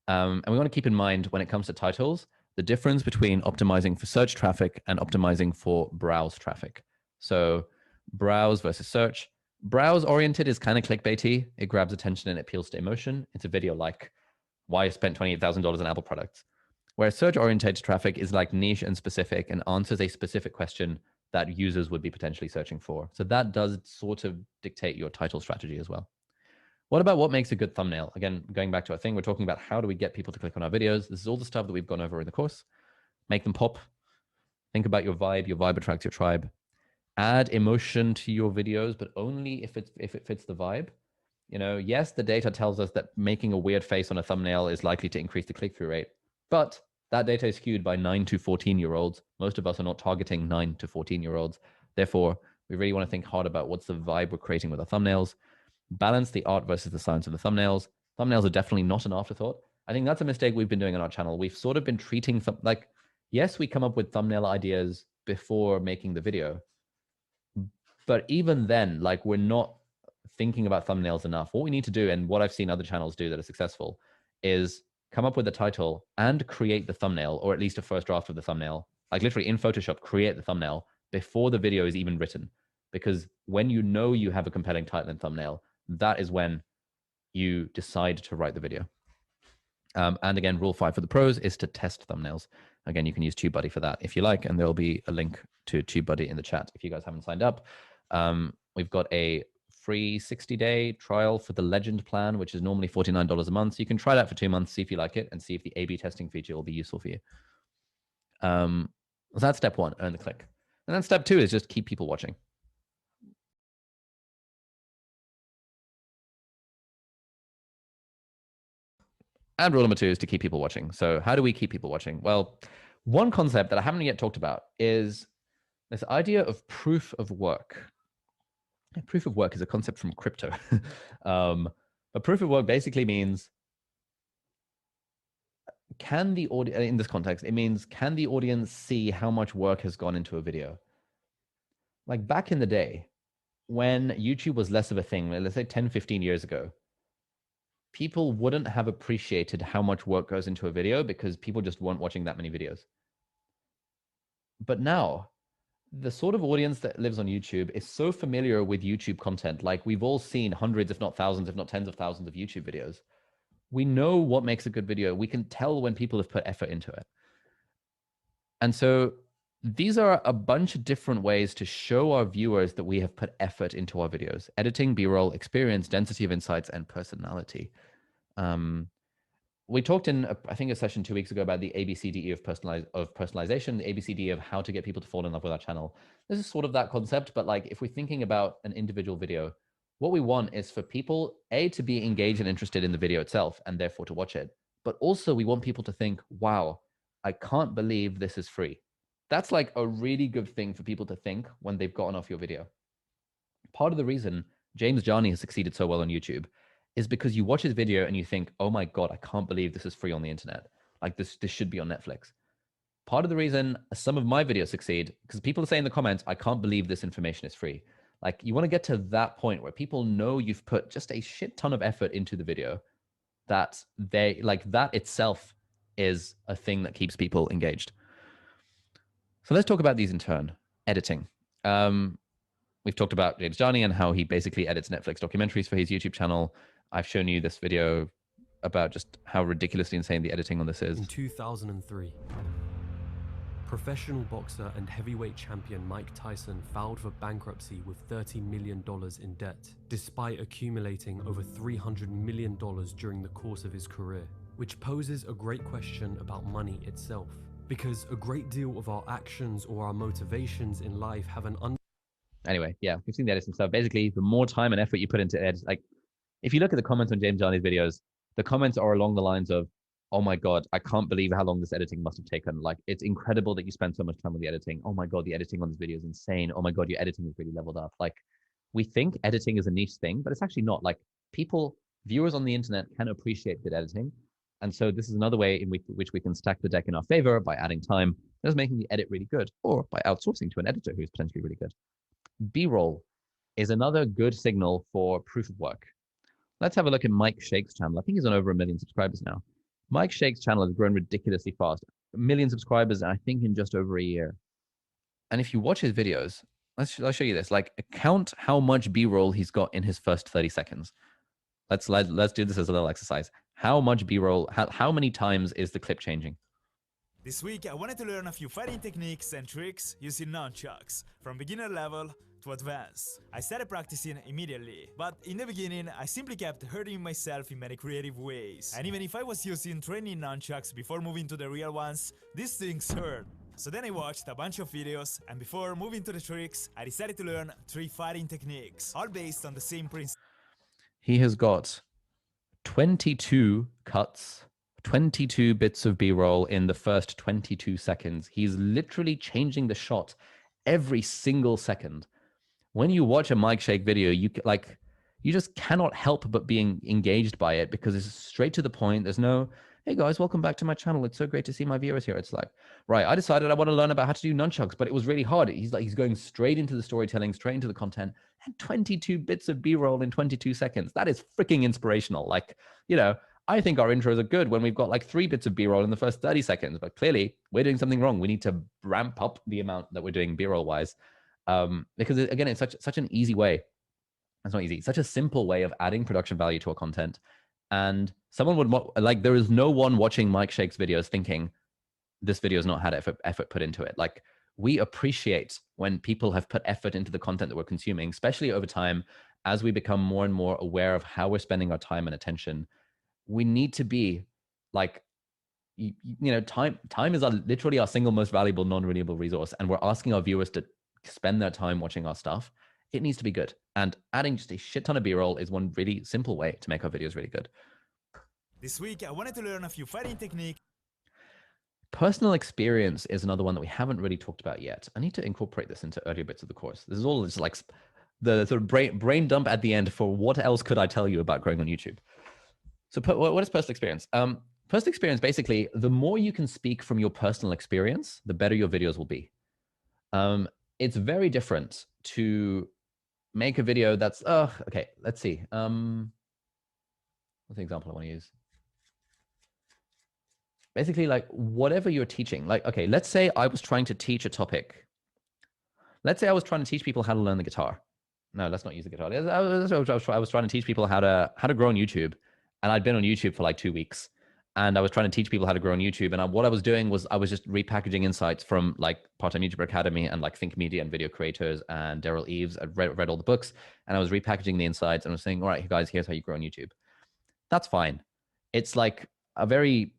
And we want to keep in mind when it comes to titles, the difference between optimizing for search traffic and optimizing for browse traffic. So browse versus search. Browse oriented is kind of clickbaity. It grabs attention and it appeals to emotion. It's a video like why I spent $28,000 on Apple products. Whereas search oriented traffic is like niche and specific and answers a specific question that users would be potentially searching for. So that does sort of dictate your title strategy as well. What about what makes a good thumbnail? Again, going back to our thing, we're talking about how do we get people to click on our videos. This is all the stuff that we've gone over in the course. Make them pop. Think about your vibe. Your vibe attracts your tribe. Add emotion to your videos, but only if it fits the vibe. You know, yes, the data tells us that making a weird face on a thumbnail is likely to increase the click-through rate, but that data is skewed by 9 to 14-year-olds. Most of us are not targeting 9 to 14-year-olds. Therefore, we really want to think hard about what's the vibe we're creating with our thumbnails. Balance the art versus the science of the thumbnails. Thumbnails are definitely not an afterthought. I think that's a mistake we've been doing on our channel. We've sort of been treating like, yes, we come up with thumbnail ideas before making the video, but even then, like, we're not thinking about thumbnails enough. What we need to do, and what I've seen other channels do that are successful, is come up with a title and create the thumbnail, or at least a first draft of the thumbnail. Like literally in Photoshop, create the thumbnail before the video is even written. Because when you know you have a compelling title and thumbnail, that is when you decide to write the video. And again, rule 5 for the pros is to test thumbnails. Again, you can use TubeBuddy for that if you like, and there'll be a link to TubeBuddy in the chat if you guys haven't signed up. We've got a free 60-day trial for the Legend plan, which is normally $49 a month. So you can try that for 2 months, see if you like it, and see if the A/B testing feature will be useful for you. So that's step 1, earn the click. And then step 2 is just keep people watching. And rule number 2 is to keep people watching. So how do we keep people watching? Well, one concept that I haven't yet talked about is this idea of proof of work. Proof of work is a concept from crypto. But proof of work basically means, can the audience, in this context, it means, can the audience see how much work has gone into a video? Like back in the day, when YouTube was less of a thing, let's say 10, 15 years ago, people wouldn't have appreciated how much work goes into a video because people just weren't watching that many videos. But now, the sort of audience that lives on YouTube is so familiar with YouTube content. Like we've all seen hundreds, if not thousands, if not tens of thousands of YouTube videos. We know what makes a good video. We can tell when people have put effort into it. And so these are a bunch of different ways to show our viewers that we have put effort into our videos: editing, B-roll, experience, density of insights, and personality. We talked in, I think, a session 2 weeks ago about the ABCDE of personalization, the ABCD of how to get people to fall in love with our channel. This is sort of that concept, but like if we're thinking about an individual video, what we want is for people, A, to be engaged and interested in the video itself and therefore to watch it. But also we want people to think, wow, I can't believe this is free. That's like a really good thing for people to think when they've gotten off your video. Part of the reason James Jarney has succeeded so well on YouTube is because you watch his video and you think, oh my God, I can't believe this is free on the internet. Like this should be on Netflix. Part of the reason some of my videos succeed, because people say in the comments, I can't believe this information is free. Like you want to get to that point where people know you've put just a shit ton of effort into the video, that they like that itself is a thing that keeps people engaged. So let's talk about these in turn. Editing. We've talked about James Jarney and how he basically edits Netflix documentaries for his YouTube channel. I've shown you this video about just how ridiculously insane the editing on this is. In 2003, professional boxer and heavyweight champion Mike Tyson filed for bankruptcy with $30 million in debt, despite accumulating over $300 million during the course of his career, which poses a great question about money itself, because a great deal of our actions or our motivations in life have an Anyway, yeah, we've seen the editing stuff. Basically, the more time and effort you put into edit, like if you look at the comments on James Jarney's videos, the comments are along the lines of, oh my God, I can't believe how long this editing must have taken. Like, it's incredible that you spend so much time with the editing. Oh my God, the editing on this video is insane. Oh my God, your editing is really leveled up. Like, we think editing is a niche thing, but it's actually not. Like, people, viewers on the internet can appreciate good editing. And so this is another way in which we can stack the deck in our favor by adding time, just making the edit really good, or by outsourcing to an editor who's potentially really good. B-roll is another good signal for proof of work. Let's have a look at Mike Shake's channel. I think he's on over 1 million subscribers now. Mike Shake's channel has grown ridiculously fast. 1 million subscribers, I think, in just over a year. And if you watch his videos, I'll show you this. Like, count how much B-roll he's got in his first 30 seconds. Let's do this as a little exercise. How much B-roll, how many times is the clip changing? This week, I wanted to learn a few fighting techniques and tricks using nunchucks, from beginner level to advanced. I started practicing immediately, but in the beginning, I simply kept hurting myself in many creative ways. And even if I was using training nunchucks before moving to the real ones, these things hurt. So then I watched a bunch of videos, and before moving to the tricks, I decided to learn 3 fighting techniques, all based on the same principle. He has got 22 cuts, 22 bits of B-roll in the first 22 seconds. He's literally changing the shot every single second. When you watch a Mike Shake video, you just cannot help but being engaged by it because it's straight to the point. There's no, hey guys, welcome back to my channel. It's so great to see my viewers here. It's like, right, I decided I want to learn about how to do nunchucks, but it was really hard. He's going straight into the storytelling, straight into the content, and 22 bits of B-roll in 22 seconds. That is freaking inspirational. Like, you know, I think our intros are good when we've got like 3 bits of B-roll in the first 30 seconds, but clearly we're doing something wrong. We need to ramp up the amount that we're doing B-roll wise. Because again, it's such an easy way. It's not easy. Such a simple way of adding production value to our content. And someone would like, there is no one watching Mike Shake's videos thinking this video has not had effort put into it. Like, we appreciate when people have put effort into the content that we're consuming, especially over time, as we become more and more aware of how we're spending our time and attention. We need to be like, you know, time is literally our single most valuable non-renewable resource. And we're asking our viewers to spend their time watching our stuff. It needs to be good. And adding just a shit ton of B-roll is one really simple way to make our videos really good. This week, I wanted to learn a few fighting techniques. Personal experience is another one that we haven't really talked about yet. I need to incorporate this into earlier bits of the course. This is all just like the sort of brain dump at the end for what else could I tell you about growing on YouTube. So what is personal experience? Personal experience, basically, the more you can speak from your personal experience, the better your videos will be. It's very different to make a video that's, okay, let's see. What's the example I want to use? Basically, like whatever you're teaching, like, okay, let's say I was trying to teach a topic. Let's say I was trying to teach people how to learn the guitar. No, let's not use the guitar. I was trying to teach people how to grow on YouTube, and I'd been on YouTube for like 2 weeks, and I was trying to teach people how to grow on YouTube. And what I was doing was I was just repackaging insights from like Part-Time YouTuber Academy and like Think Media and Video Creators and Daryl Eves. I read all the books, and I was repackaging the insights and I was saying, all right, guys, here's how you grow on YouTube. That's fine. It's like a very,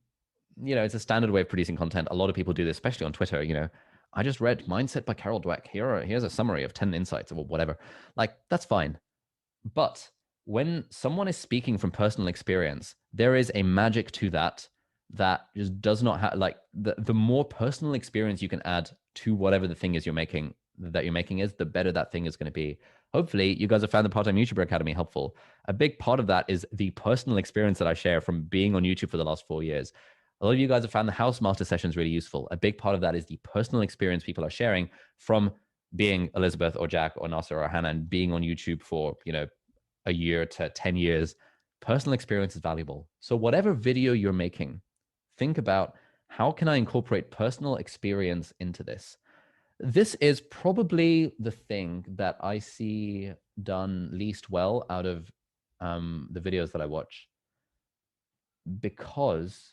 it's a standard way of producing content. A lot of people do this, especially on Twitter. I just read Mindset by Carol Dweck. Here's a summary of 10 insights or whatever. Like, that's fine. But when someone is speaking from personal experience, there is a magic to that just does not have, like, the more personal experience you can add to whatever the thing is you're making is, the better that thing is going to be. Hopefully you guys have found the Part-Time YouTuber Academy helpful. A big part of that is the personal experience that I share from being on YouTube for the last 4 years. A lot of you guys have found the House Master sessions really useful. A big part of that is the personal experience people are sharing from being Elizabeth or Jack or Nasser or Hannah and being on YouTube for, a year to 10 years. Personal experience is valuable. So whatever video you're making, think about, how can I incorporate personal experience into this? This is probably the thing that I see done least well out of the videos that I watch, because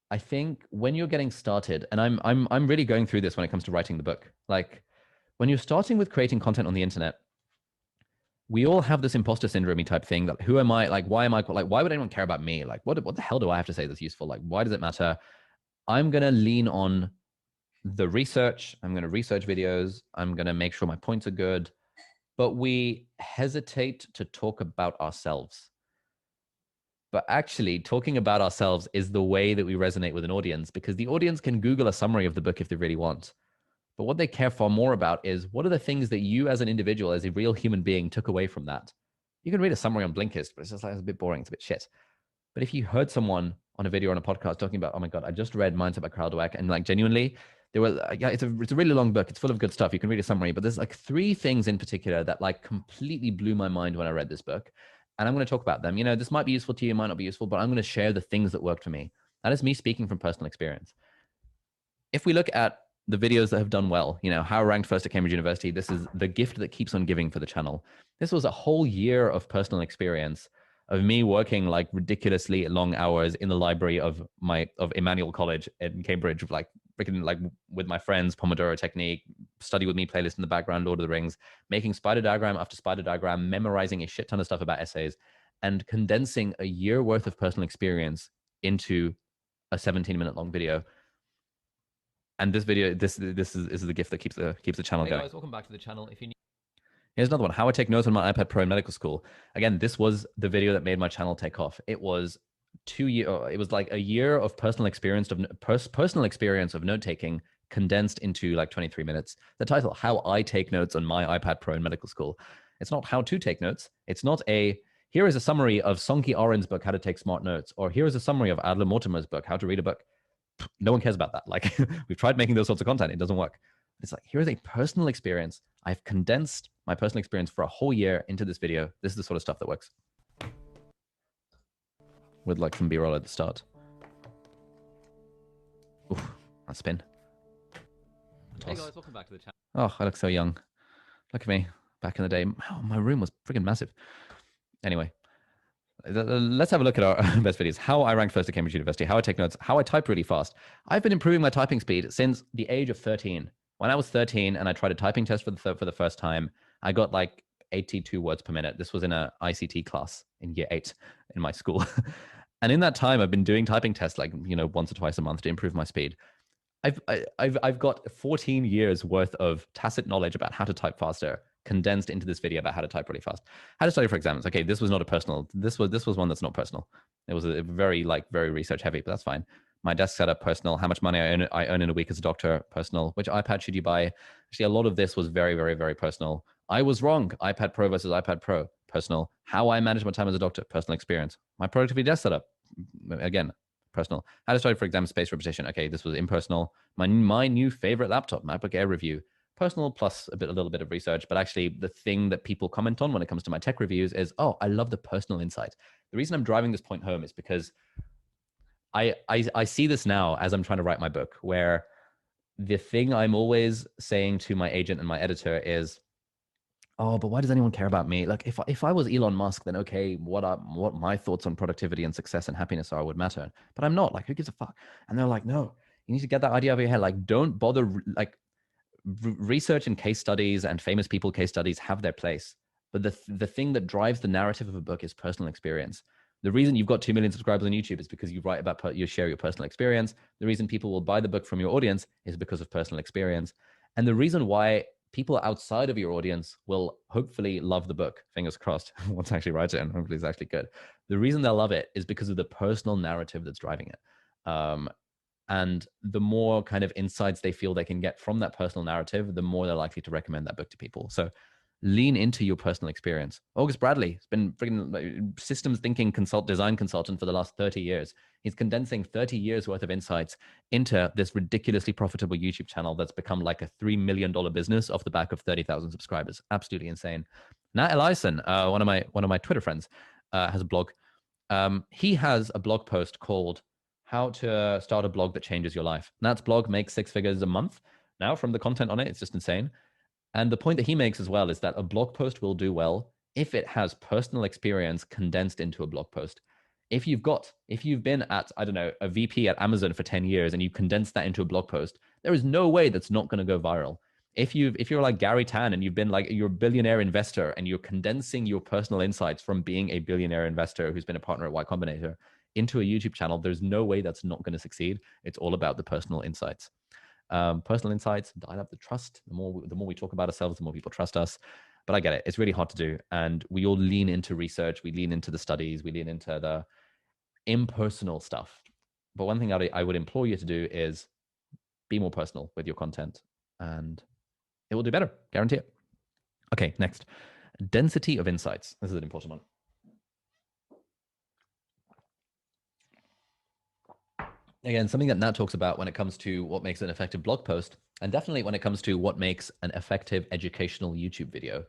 I think when you're getting started, and I'm really going through this when it comes to writing the book, like when you're starting with creating content on the internet, we all have this imposter syndrome type thing that, who am I? Like, why am I, like, why would anyone care about me? Like, what the hell do I have to say that's useful? Like, why does it matter? I'm going to lean on the research. I'm going to research videos. I'm going to make sure my points are good, but we hesitate to talk about ourselves. But actually, talking about ourselves is the way that we resonate with an audience, because the audience can Google a summary of the book if they really want. But what they care far more about is, what are the things that you as an individual, as a real human being, took away from that? You can read a summary on Blinkist, but it's just like, it's a bit boring. It's a bit shit. But if you heard someone on a video or on a podcast talking about, oh my God, I just read Mindset by Carol Dweck, and like genuinely, they were, yeah, it's a really long book. It's full of good stuff. You can read a summary, but there's like 3 things in particular that like completely blew my mind when I read this book. And I'm going to talk about them. This might be useful to you, might not be useful, but I'm going to share the things that worked for me. That is me speaking from personal experience. If we look at the videos that have done well, how I ranked first at Cambridge University, this is the gift that keeps on giving for the channel. This was a whole year of personal experience of me working like ridiculously long hours in the library of Emmanuel College in Cambridge, like freaking like with my friends, Pomodoro technique, study with me playlist in the background, Lord of the Rings, making spider diagram after spider diagram, memorizing a shit ton of stuff about essays, and condensing a year worth of personal experience into a 17-minute long video. And this video, this is the gift that keeps the channel going. Hey guys, welcome back to the channel. If you need, here's another one: how I take notes on my iPad Pro in medical school. Again, this was the video that made my channel take off. It was like a year of personal experience of note taking condensed into like 23 minutes. The title: how I take notes on my iPad Pro in medical school. It's not how to take notes. It's not here is a summary of Sonky Oren's book, How to Take Smart Notes, or here is a summary of Adler Mortimer's book, How to Read a Book. No one cares about that. Like, we've tried making those sorts of content. It doesn't work. It's like, here's a personal experience. I've condensed my personal experience for a whole year into this video. This is the sort of stuff that works. With like some B-roll at the start. Oof, that spin. Hey guys, welcome back to the channel. Oh, I look so young. Look at me. Back in the day, oh, my room was freaking massive. Anyway. Let's have a look at our best videos. How I ranked first at Cambridge University, how I take notes, how I type really fast. I've been improving my typing speed since the age of 13. When I was 13 and I tried a typing test for the first time, I got like 82 words per minute. This was in a ICT class in year 8 in my school. And in that time, I've been doing typing tests like, once or twice a month to improve my speed. I've got 14 years worth of tacit knowledge about how to type faster, condensed into this video about how to type really fast. How to study for exams. Okay, this was not a personal. This was one that's not personal. It was a very research heavy, but that's fine. My desk setup, personal. How much money I earn in a week as a doctor, personal. Which iPad should you buy? Actually, a lot of this was very, very, very personal. I was wrong. iPad Pro versus iPad Pro, personal. How I manage my time as a doctor, personal experience. My productivity desk setup, again, personal. How to study for exam, space repetition. Okay, this was impersonal. My new favorite laptop, MacBook Air review, personal plus a little bit of research. But actually, the thing that people comment on when it comes to my tech reviews is, oh, I love the personal insight. The reason I'm driving this point home is because I see this now as I'm trying to write my book, where the thing I'm always saying to my agent and my editor is, oh, but why does anyone care about me? Like, if I was Elon Musk, then okay, what my thoughts on productivity and success and happiness are would matter. But I'm not. Like, who gives a fuck? And they're like, no, you need to get that idea out of your head. Like, don't bother. Like, research and case studies and famous people case studies have their place. But the thing that drives the narrative of a book is personal experience. The reason you've got 2 million subscribers on YouTube is because you write about, you share your personal experience. The reason people will buy the book from your audience is because of personal experience. And the reason why people outside of your audience will hopefully love the book, fingers crossed, once I actually write it, and hopefully it's actually good. The reason they'll love it is because of the personal narrative that's driving it. And the more kind of insights they feel they can get from that personal narrative, the more they're likely to recommend that book to people. So lean into your personal experience. August Bradley has been freaking systems thinking design consultant for the last 30 years. He's condensing 30 years worth of insights into this ridiculously profitable YouTube channel that's become like a $3 million business off the back of 30,000 subscribers. Absolutely insane. Nat Eliason, one of my Twitter friends, has a blog. He has a blog post called How to Start a Blog That Changes Your Life. Nat's blog makes 6 figures a month now from the content on it. It's just insane. And the point that he makes as well is that a blog post will do well if it has personal experience condensed into a blog post. If you've been at, I don't know, a VP at Amazon for 10 years and you condense that into a blog post, there is no way that's not going to go viral. If you're like Gary Tan and you're a billionaire investor and you're condensing your personal insights from being a billionaire investor who's been a partner at Y Combinator into a YouTube channel, there's no way that's not going to succeed. It's all about the personal insights. Personal insights dial up the trust. The more we talk about ourselves, the more people trust us. But I get it. It's really hard to do. And we all lean into research. We lean into the studies. We lean into the impersonal stuff. But one thing I would implore you to do is be more personal with your content, and it will do better. Guarantee it. Okay, next. Density of insights. This is an important one. Again, something that Nat talks about when it comes to what makes an effective blog post, and definitely when it comes to what makes an effective educational YouTube video.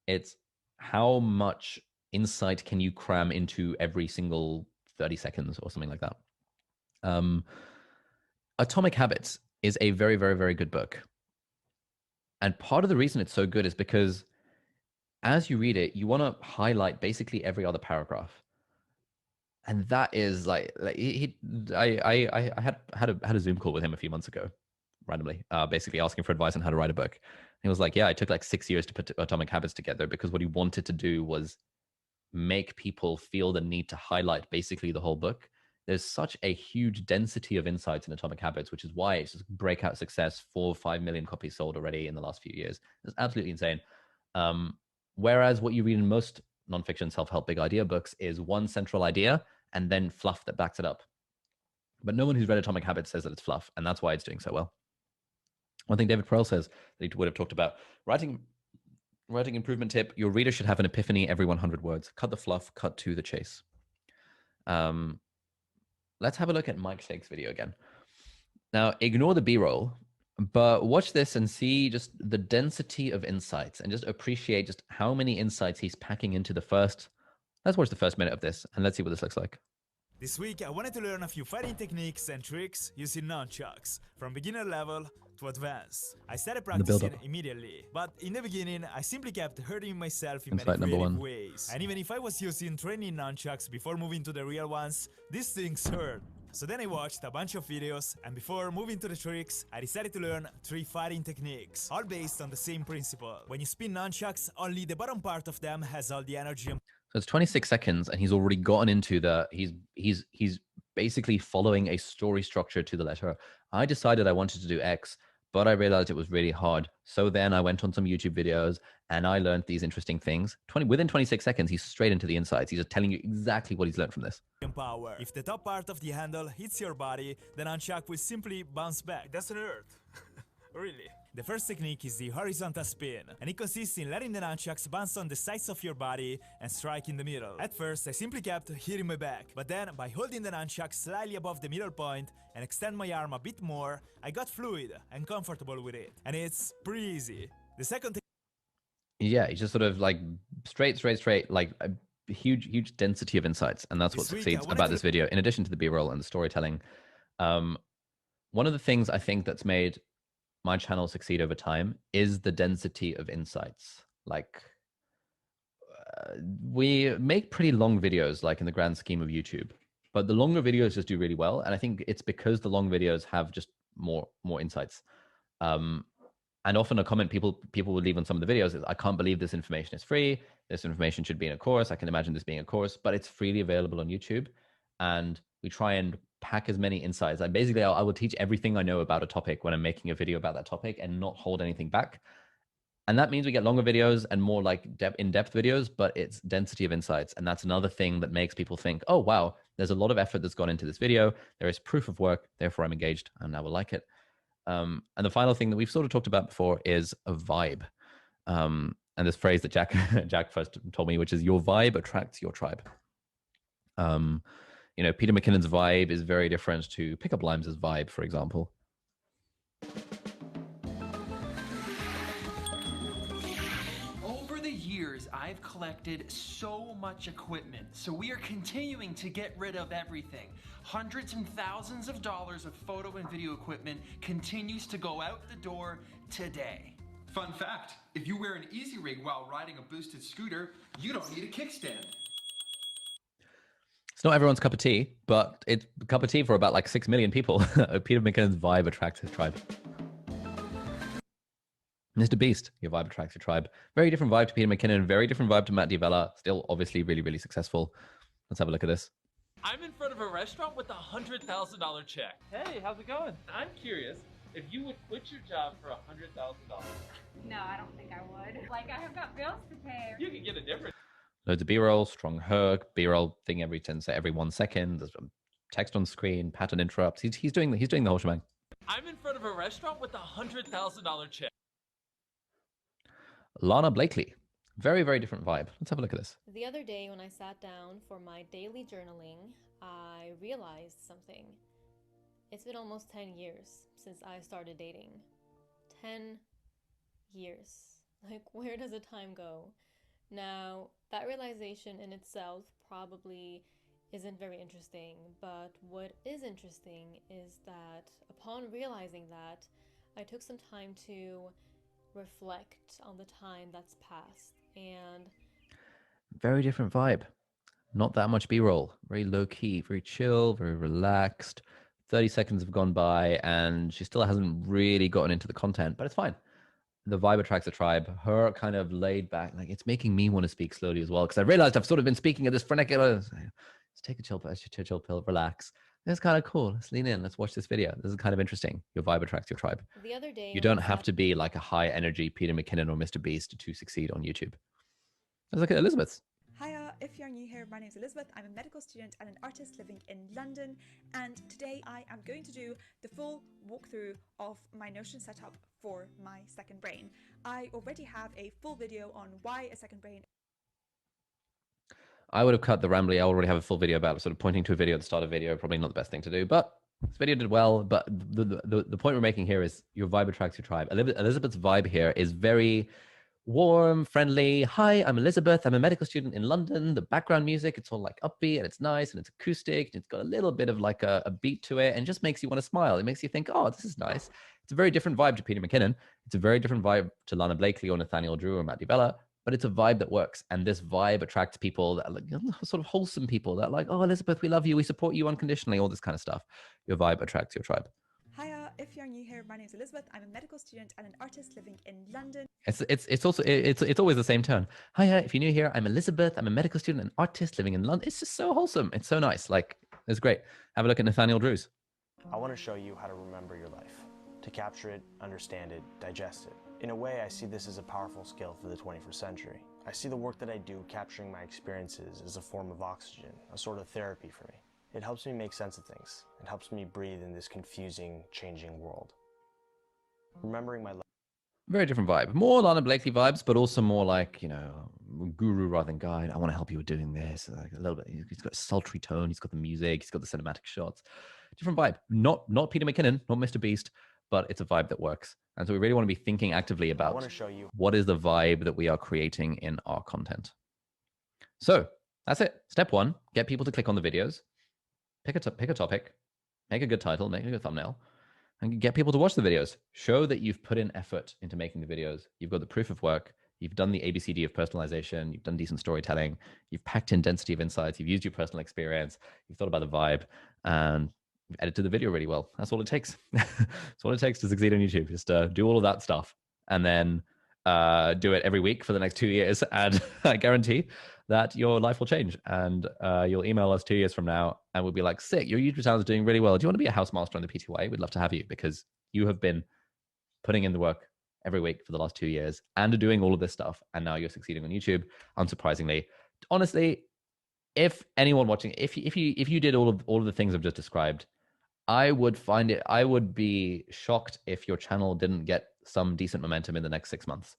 It's how much insight can you cram into every single 30 seconds or something like that. Atomic Habits is a very, very, very good book. And part of the reason it's so good is because as you read it, you want to highlight basically every other paragraph. And that is like I had a Zoom call with him a few months ago, randomly, basically asking for advice on how to write a book. And he was like, yeah, I took like 6 years to put Atomic Habits together because what he wanted to do was make people feel the need to highlight basically the whole book. There's such a huge density of insights in Atomic Habits, which is why it's just breakout success, 4 or 5 million copies sold already in the last few years. It's absolutely insane. Whereas what you read in most nonfiction self-help big idea books is one central idea and then fluff that backs it up. But no one who's read Atomic Habits says that it's fluff, and that's why it's doing so well. One thing David Perel says that he would have talked about, writing improvement tip, your reader should have an epiphany every 100 words. Cut the fluff, cut to the chase. Let's have a look at Mike Shake's video again. Now, ignore the B-roll, but watch this and see just the density of insights and just appreciate just how many insights he's packing into the first. Let's watch the first minute of this and let's see what this looks like. This week, I wanted to learn a few fighting techniques and tricks using nunchucks, from beginner level to advanced. I started practicing immediately, but in the beginning, I simply kept hurting myself in many creative ways. And even if I was using training nunchucks before moving to the real ones, these things hurt. So then I watched a bunch of videos, and before moving to the tricks, I decided to learn 3 fighting techniques, all based on the same principle. When you spin nunchucks, only the bottom part of them has all the energy. So it's 26 seconds and he's already gotten into he's basically following a story structure to the letter. I decided I wanted to do X, but I realized it was really hard. So then I went on some YouTube videos and I learned these interesting things. Within 26 seconds, he's straight into the insights. He's just telling you exactly what he's learned from this. Power. If the top part of the handle hits your body, the nunchuck will simply bounce back. It doesn't hurt. Really. The first technique is the horizontal spin, and it consists in letting the nunchucks bounce on the sides of your body and strike in the middle. At first, I simply kept hitting my back, but then by holding the nunchuck slightly above the middle point and extend my arm a bit more, I got fluid and comfortable with it, and it's pretty easy. The second Yeah, it's just sort of like straight, like a huge density of insights, and that's what This week, I succeeds wanted about to- this video. In addition to the B-roll and the storytelling, one of the things I think that's made my channel succeed over time is the density of insights. Like, we make pretty long videos, like in the grand scheme of YouTube, but the longer videos just do really well, and I think it's because the long videos have just more insights. And often a comment people would leave on some of the videos is, I can't believe this information is free. This information should be in a course. I can imagine this being a course, but it's freely available on YouTube. And we try and pack as many insights. I will teach everything I know about a topic when I'm making a video about that topic and not hold anything back. And that means we get longer videos and more like in-depth videos, but it's density of insights. And that's another thing that makes people think, oh, wow, there's a lot of effort that's gone into this video. There is proof of work. Therefore, I'm engaged and I will like it. And the final thing that we've sort of talked about before is a vibe. And this phrase that Jack first told me, which is your vibe attracts your tribe. Peter McKinnon's vibe is very different to Pickup Limes' vibe, for example. Over the years, I've collected so much equipment, so we are continuing to get rid of everything. Hundreds and thousands of dollars of photo and video equipment continues to go out the door today. Fun fact, if you wear an Easy Rig while riding a boosted scooter, you don't need a kickstand. It's not everyone's cup of tea, but it's a cup of tea for about like 6 million people. Peter McKinnon's vibe attracts his tribe. Mr. Beast, your vibe attracts your tribe. Very different vibe to Peter McKinnon, very different vibe to Matt D'Avella. Still obviously really, really successful. Let's have a look at this. I'm in front of a restaurant with a $100,000 check. Hey, how's it going? I'm curious if you would quit your job for $100,000. No, I don't think I would. Like, I have got bills to pay. You could get a different. Loads of B-roll, strong hook, B-roll thing every 1 second. There's text on screen, pattern interrupts. He's doing the whole shebang. I'm in front of a restaurant with a $100,000 check. Lana Blakely, very, very different vibe. Let's have a look at this. The other day when I sat down for my daily journaling, I realized something. It's been almost 10 years since I started dating. 10 years. Like, where does the time go? Now, that realization in itself probably isn't very interesting, but what is interesting is that upon realizing that, I took some time to reflect on the time that's passed, and Very different vibe. Not that much B-roll. Very low key, very chill, very relaxed. 30 seconds have gone by and she still hasn't really gotten into the content, but it's fine. The vibe attracts a tribe. Her kind of laid back, like, it's making me want to speak slowly as well, because I realized I've sort of been speaking at this frenetic. Let's take a chill pill, relax. It's kind of cool. Let's lean in. Let's watch this video. This is kind of interesting. Your vibe attracts your tribe. the other day You when don't I have sat- to be like a high energy Peter McKinnon or Mr. Beast to succeed on YouTube. Let's look at Elizabeth's. Hiya, if you're new here, my name is Elizabeth. I'm a medical student and an artist living in London, and today I am going to do the full walkthrough of my Notion setup for my second brain. I already have a full video on why a second brain. I would have cut the rambly. I already have a full video about sort of pointing to a video at the start of a video. Probably not the best thing to do, but this video did well. But the point we're making here is your vibe attracts your tribe. Elizabeth's vibe here is very warm, friendly. Hi, I'm Elizabeth. I'm a medical student in London. The background music, it's all like upbeat and it's nice and it's acoustic and it's got a little bit of like a beat to it and just makes you want to smile. It makes you think, oh, this is nice. It's a very different vibe to Peter McKinnon. It's a very different vibe to Lana Blakely or Nathaniel Drew or Matt D'Avella, but it's a vibe that works. And this vibe attracts people that are like sort of wholesome people that are like, oh, Elizabeth, we love you. We support you unconditionally, all this kind of stuff. Your vibe attracts your tribe. Hiya, if you're new here, my name is Elizabeth. I'm a medical student and an artist living in London. It's always the same tone. Hiya, if you're new here, I'm Elizabeth. I'm a medical student and artist living in London. It's just so wholesome. It's so nice. Like, it's great. Have a look at Nathaniel Drews. I want to show you how to remember your life, to capture it, understand it, digest it. In a way, I see this as a powerful skill for the 21st century. I see the work that I do capturing my experiences as a form of oxygen, a sort of therapy for me. It helps me make sense of things. It helps me breathe in this confusing, changing world. Remembering my life. Very different vibe. More Lana Blakely vibes, but also more like, you know, guru rather than guide. I want to help you with doing this. Like a little bit. He's got a sultry tone. He's got the music. He's got the cinematic shots. Different vibe. Not Peter McKinnon, not Mr. Beast, but it's a vibe that works. And so we really want to be thinking actively about want to show you what is the vibe that we are creating in our content. So that's it. Step one, get people to click on the videos, pick a topic, make a good title, make a good thumbnail, and get people to watch the videos. Show that you've put in effort into making the videos. You've got the proof of work. You've done the ABCD of personalization. You've done decent storytelling. You've packed in density of insights. You've used your personal experience. You've thought about the vibe, and you've edited the video really well. That's all it takes. That's all it takes to succeed on YouTube. Just do all of that stuff, and then do it every week for the next 2 years. And I guarantee that your life will change. And you'll email us 2 years from now, and we'll be like, sick, your YouTube channel is doing really well. Do you want to be a house master on the PTY? We'd love to have you, because you have been putting in the work every week for the last 2 years and doing all of this stuff. And now you're succeeding on YouTube, unsurprisingly. Honestly, if anyone watching, if you did all of the things I've just described, I would be shocked if your channel didn't get some decent momentum in the next 6 months.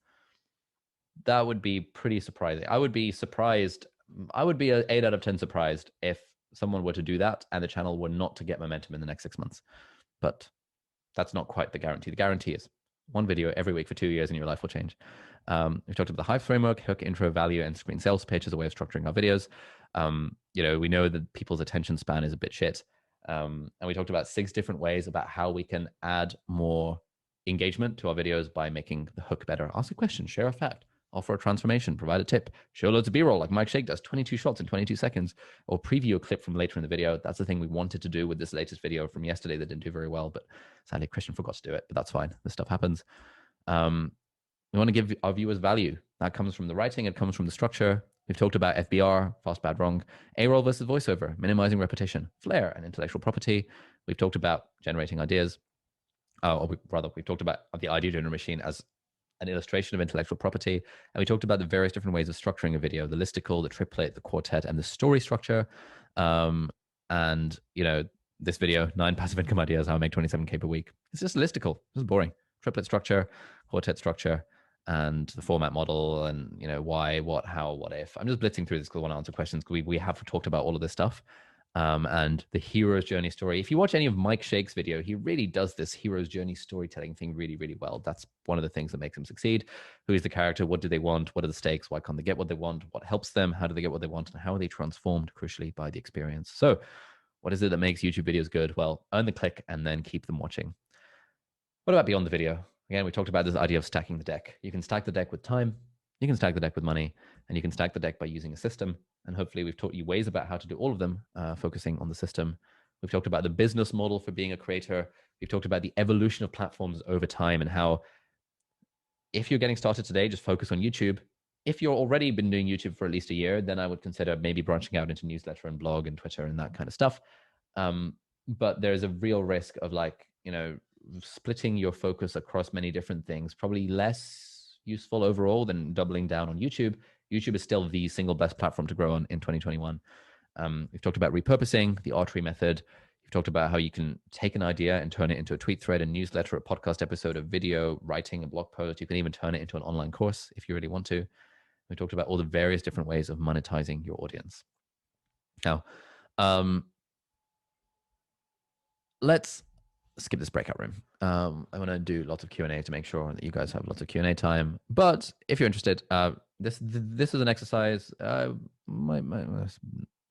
That would be pretty surprising. I would be surprised. I would be an 8 out of 10 surprised if someone were to do that and the channel were not to get momentum in the next 6 months. But that's not quite the guarantee. The guarantee is one video every week for 2 years and your life will change. We've talked about the Hive framework, hook, intro, value, and screen sales pitch as a way of structuring our videos. You know, we know that people's attention span is a bit shit. And we talked about 6 different ways about how we can add more engagement to our videos by making the hook better. Ask a question, share a fact, offer a transformation, provide a tip, show loads of B-roll like Mike Shake does, 22 shots in 22 seconds, or preview a clip from later in the video. That's the thing we wanted to do with this latest video from yesterday that didn't do very well, but sadly Christian forgot to do it, but that's fine. This stuff happens. We want to give our viewers value. That comes from the writing. It comes from the structure. We've talked about FBR, fast, bad, wrong, A-roll versus voiceover, minimizing repetition, flair, and intellectual property. We've talked about generating ideas. We've talked about the idea generator machine as an illustration of intellectual property. And we talked about the various different ways of structuring a video, the listicle, the triplet, the quartet, and the story structure. And, you know, this video, 9 passive income ideas, how I make 27K per week. It's just a listicle. It's boring. Triplet structure, quartet structure, and the format model, and, you know, why, what, how, what if. I'm just blitzing through this because I want to answer questions. We have talked about all of this stuff. And the hero's journey story. If you watch any of Mike Shake's video, he really does this hero's journey storytelling thing really, really well. That's one of the things that makes him succeed. Who is the character? What do they want? What are the stakes? Why can't they get what they want? What helps them? How do they get what they want? And how are they transformed, crucially, by the experience? So what is it that makes YouTube videos good? Well, earn the click and then keep them watching. What about beyond the video? Again, we talked about this idea of stacking the deck. You can stack the deck with time, you can stack the deck with money, and you can stack the deck by using a system. And hopefully we've taught you ways about how to do all of them, focusing on the system. We've talked about the business model for being a creator. We've talked about the evolution of platforms over time and how if you're getting started today, just focus on YouTube. If you're already been doing YouTube for at least a year, then I would consider maybe branching out into newsletter and blog and Twitter and that kind of stuff. But there's a real risk of, like, you know, splitting your focus across many different things, probably less useful overall than doubling down on YouTube. YouTube is still the single best platform to grow on in 2021. We've talked about repurposing, the artery method. We've talked about how you can take an idea and turn it into a tweet thread, a newsletter, a podcast episode, a video, writing, a blog post. You can even turn it into an online course if you really want to. We talked about all the various different ways of monetizing your audience. Now, let's skip this breakout room. I want to do lots of Q&A to make sure that you guys have lots of Q&A time. But if you're interested, this is an exercise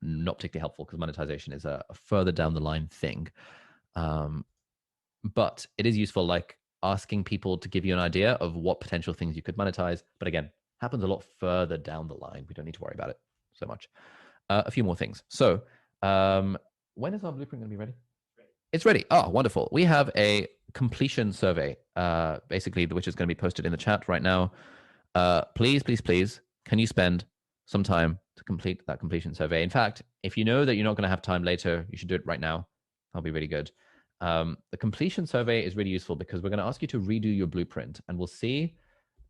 not particularly helpful because monetization is a further down the line thing. But it is useful, like asking people to give you an idea of what potential things you could monetize. But again, happens a lot further down the line. We don't need to worry about it so much. A few more things. So when is our blueprint going to be ready? It's ready. Oh, wonderful. We have a completion survey, basically, which is going to be posted in the chat right now. Please, can you spend some time to complete that completion survey? In fact, if you know that you're not going to have time later, you should do it right now. That'll be really good. The completion survey is really useful because we're going to ask you to redo your blueprint, and we'll see.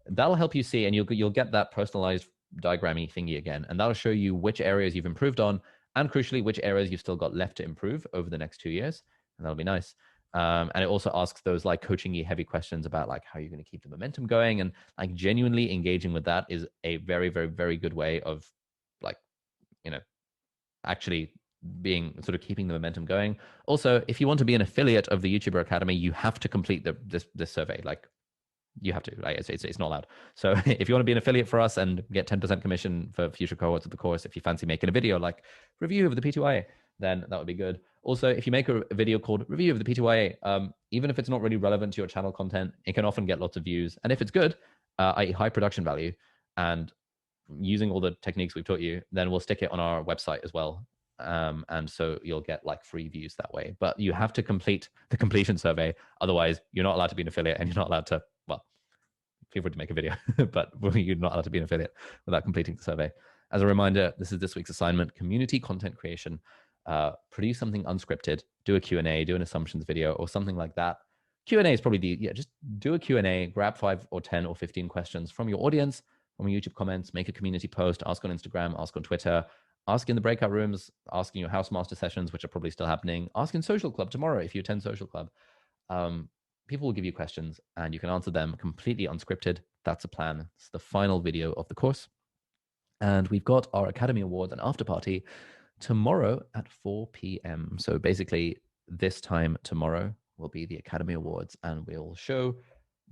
That'll help you see, and you'll get that personalized diagrammy thingy again, and that'll show you which areas you've improved on, and crucially, which areas you've still got left to improve over the next 2 years. And that'll be nice. And it also asks those like coaching-y heavy questions about like how you're going to keep the momentum going, and like genuinely engaging with that is a very, very, very good way of like, you know, actually being sort of keeping the momentum going. Also, if you want to be an affiliate of the YouTuber Academy, you have to complete this survey. Like, you have to, like, it's not allowed. So if you want to be an affiliate for us and get 10% commission for future cohorts of the course, if you fancy making a video like review of the P2IA, then that would be good. Also, if you make a video called review of the P2IA, even if it's not really relevant to your channel content, it can often get lots of views. And if it's good, i.e. high production value, and using all the techniques we've taught you, then we'll stick it on our website as well. And so you'll get like free views that way. But you have to complete the completion survey. Otherwise, you're not allowed to be an affiliate, and you're not allowed to, well, feel free to make a video, but you're not allowed to be an affiliate without completing the survey. As a reminder, this is this week's assignment: community content creation. Produce something unscripted, do a Q&A, do an assumptions video or something like that. Q&A is probably just do a Q&A, grab 5 or 10 or 15 questions from your audience, from YouTube comments, make a community post, ask on Instagram, ask on Twitter, ask in the breakout rooms, ask in your house master sessions, which are probably still happening, ask in social club tomorrow if you attend social club. People will give you questions and you can answer them completely unscripted. That's a plan. It's the final video of the course. And we've got our Academy Awards and after party tomorrow at 4 p.m. So basically this time tomorrow will be the Academy Awards, and we'll show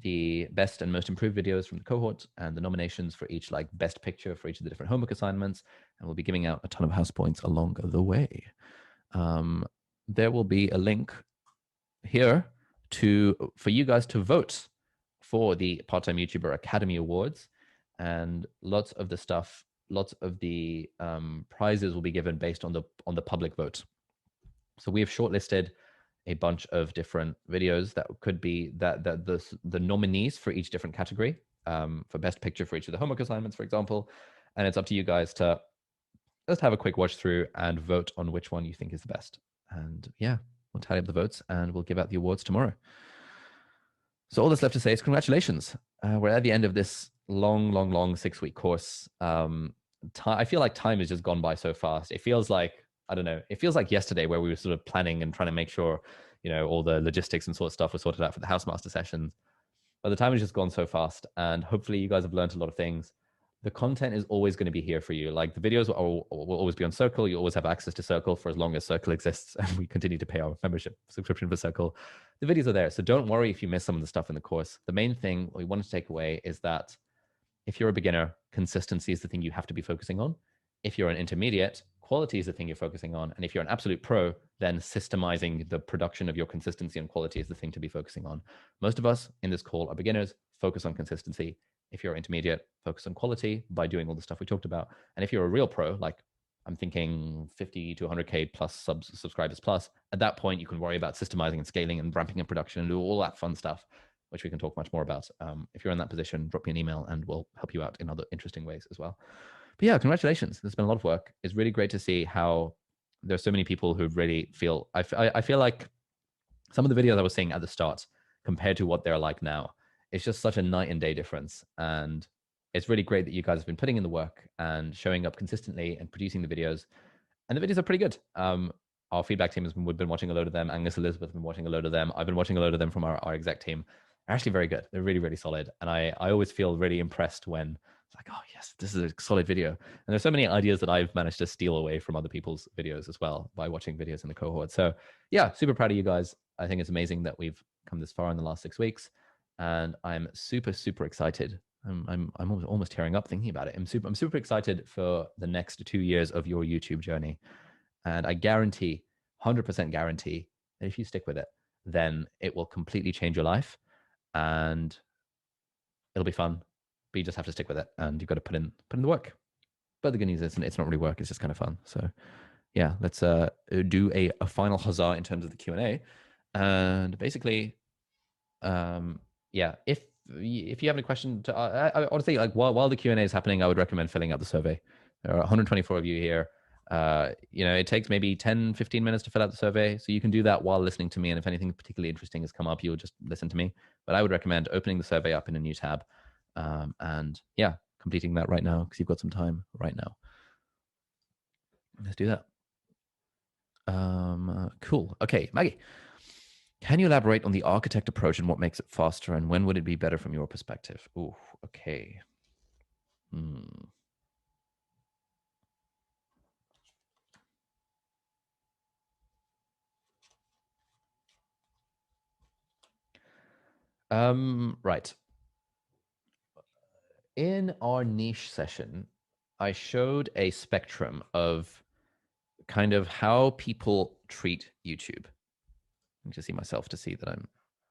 the best and most improved videos from the cohort and the nominations for each like best picture for each of the different homework assignments. And we'll be giving out a ton of house points along the way. There will be a link here for you guys to vote for the Part-Time YouTuber Academy Awards, and lots of the prizes will be given based on the public vote. So we have shortlisted a bunch of different videos that could be the nominees for each different category, for best picture for each of the homework assignments, for example. And it's up to you guys to just have a quick watch through and vote on which one you think is the best. And yeah, we'll tally up the votes and we'll give out the awards tomorrow. So all that's left to say is congratulations. We're at the end of this long 6-week course. I feel like time has just gone by so fast. It feels like, I don't know, it feels like yesterday where we were sort of planning and trying to make sure, you know, all the logistics and sort of stuff was sorted out for the Housemaster sessions. But the time has just gone so fast, and hopefully you guys have learned a lot of things. The content is always going to be here for you. Like the videos will always be on Circle. You always have access to Circle for as long as Circle exists, and we continue to pay our membership subscription for Circle. The videos are there. So don't worry if you miss some of the stuff in the course. The main thing we want to take away is that if you're a beginner, consistency is the thing you have to be focusing on. If you're an intermediate, quality is the thing you're focusing on. And if you're an absolute pro, then systemizing the production of your consistency and quality is the thing to be focusing on. Most of us in this call are beginners. Focus on consistency. If you're intermediate, focus on quality by doing all the stuff we talked about. And if you're a real pro, like I'm thinking 50 to 100K plus subscribers plus, at that point, you can worry about systemizing and scaling and ramping up production and do all that fun stuff, which we can talk much more about. If you're in that position, drop me an email and we'll help you out in other interesting ways as well. But yeah, congratulations. There's been a lot of work. It's really great to see how there's so many people who really feel, I feel like some of the videos I was seeing at the start compared to what they're like now, it's just such a night and day difference. And it's really great that you guys have been putting in the work and showing up consistently and producing the videos. And the videos are pretty good. Our feedback team has been watching a load of them. Angus, Elizabeth have been watching a load of them. I've been watching a load of them from our exec team. They're actually very good. They're really, really solid. And I always feel really impressed when it's like, oh yes, this is a solid video. And there's so many ideas that I've managed to steal away from other people's videos as well by watching videos in the cohort. So yeah, super proud of you guys. I think it's amazing that we've come this far in the last 6 weeks. And I'm super, super excited. I'm almost tearing up thinking about it. I'm super excited for the next 2 years of your YouTube journey. And I guarantee, 100% guarantee, that if you stick with it, then it will completely change your life. And it'll be fun, but you just have to stick with it, and you've got to put in the work. But the good news is it's not really work; it's just kind of fun. So, yeah, let's do a final huzzah in terms of the Q&A, and basically, yeah, if you have any question to, I honestly, like while the Q&A is happening, I would recommend filling out the survey. There are 124 of you here. You know, it takes maybe 10-15 minutes to fill out the survey, so you can do that while listening to me, and if anything particularly interesting has come up, you'll just listen to me. But I would recommend opening the survey up in a new tab, and yeah, completing that right now, because you've got some time right now. Let's do that. Cool. Okay, Maggie, Can you elaborate on the architect approach and what makes it faster, and when would it be better from your perspective? Ooh, okay. Right. In our niche session, I showed a spectrum of kind of how people treat YouTube. I need to see myself to see that I'm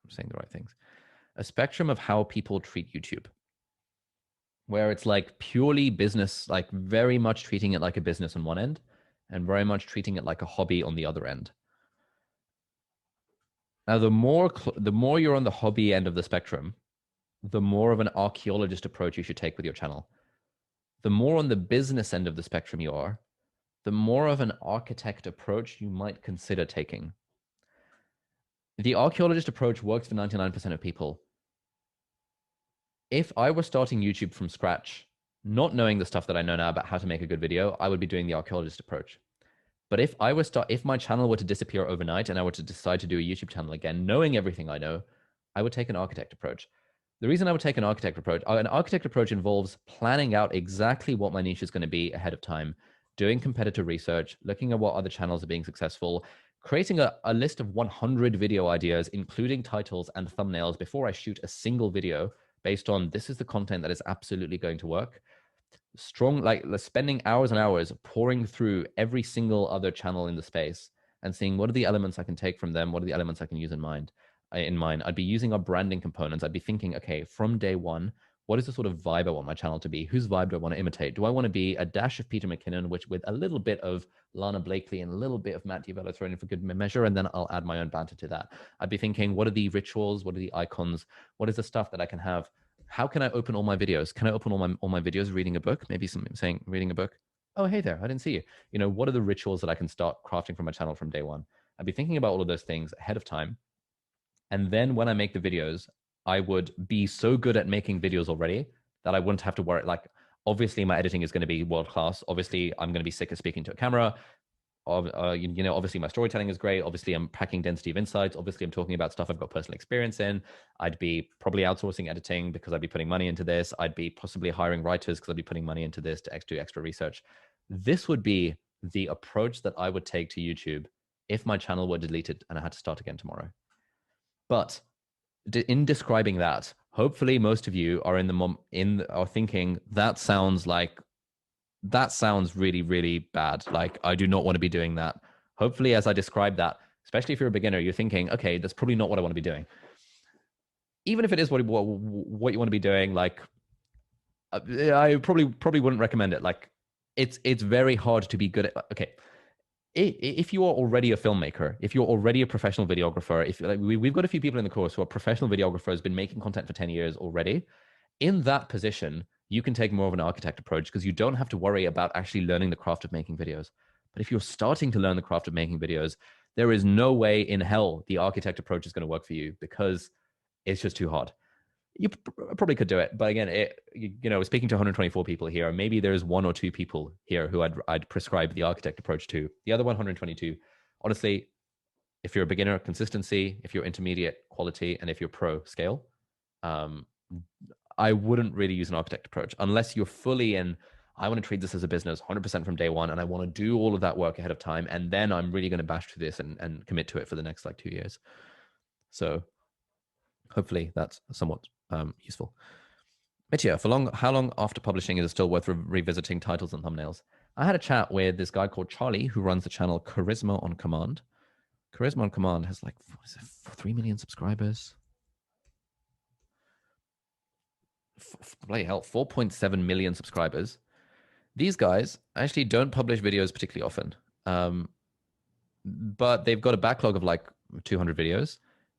saying the right things. A spectrum of how people treat YouTube, where it's like purely business, like very much treating it like a business on one end and very much treating it like a hobby on the other end. Now, the more you're on the hobby end of the spectrum, the more of an archaeologist approach you should take with your channel. The more on the business end of the spectrum you are, the more of an architect approach you might consider taking. The archaeologist approach works for 99% of people. If I were starting YouTube from scratch, not knowing the stuff that I know now about how to make a good video, I would be doing the archaeologist approach. But if my channel were to disappear overnight and I were to decide to do a YouTube channel again, knowing everything I know, I would take an architect approach. The reason I would take an architect approach involves planning out exactly what my niche is going to be ahead of time, doing competitor research, looking at what other channels are being successful, creating a list of 100 video ideas, including titles and thumbnails before I shoot a single video based on this is the content that is absolutely going to work. Like spending hours and hours pouring through every single other channel in the space and seeing what are the elements I can take from them, what are the elements I can use in mine. I'd be using our branding components. I'd be thinking, okay, from day one, what is the sort of vibe I want my channel to be? Whose vibe do I want to imitate? Do I want to be a dash of Peter McKinnon, which with a little bit of Lana Blakely and a little bit of Matt Diavolo thrown in for good measure, and then I'll add my own banter to that. I'd be thinking, what are the rituals? What are the icons? What is the stuff that I can have? How can I open all my videos? Can I open all my videos reading a book? Maybe saying reading a book. Oh, hey there, I didn't see you. You know, what are the rituals that I can start crafting for my channel from day one? I'd be thinking about all of those things ahead of time. And then when I make the videos, I would be so good at making videos already that I wouldn't have to worry. Like, obviously my editing is going to be world class. Obviously I'm going to be sick of speaking to a camera. Obviously my storytelling is great. Obviously I'm packing density of insights. Obviously I'm talking about stuff I've got personal experience in. I'd be probably outsourcing editing because I'd be putting money into this. I'd be possibly hiring writers because I'd be putting money into this to do extra research. This would be the approach that I would take to YouTube if my channel were deleted and I had to start again tomorrow. But in describing that, hopefully most of you are are thinking that sounds really, really bad. Like, I do not want to be doing that. Hopefully, as I describe that, especially if you're a beginner, you're thinking, okay, that's probably not what I want to be doing. Even if it is what you want to be doing, like, I probably wouldn't recommend it. Like, it's very hard to be good at. Okay, if you are already a filmmaker, if you're already a professional videographer, if like, we've got a few people in the course who are professional videographers, been making content for 10 years already, in that position, you can take more of an architect approach because you don't have to worry about actually learning the craft of making videos. But if you're starting to learn the craft of making videos, there is no way in hell the architect approach is going to work for you because it's just too hard. You probably could do it, but again, speaking to 124 people here, maybe there's 1 or 2 people here who I'd prescribe the architect approach to. The other 122, honestly, if you're a beginner, consistency; if you're intermediate, quality; and if you're pro, scale. I wouldn't really use an architect approach unless you're fully in. I want to treat this as a business 100% from day one, and I want to do all of that work ahead of time, and then I'm really going to bash through this and commit to it for the next like 2 years. So hopefully that's somewhat useful. Mitya, how long after publishing is it still worth revisiting titles and thumbnails? I had a chat with this guy called Charlie who runs the channel Charisma on Command. Charisma on Command has like 3 million subscribers. Bloody hell, 4.7 million subscribers. These guys actually don't publish videos particularly often, but they've got a backlog of like 200 videos.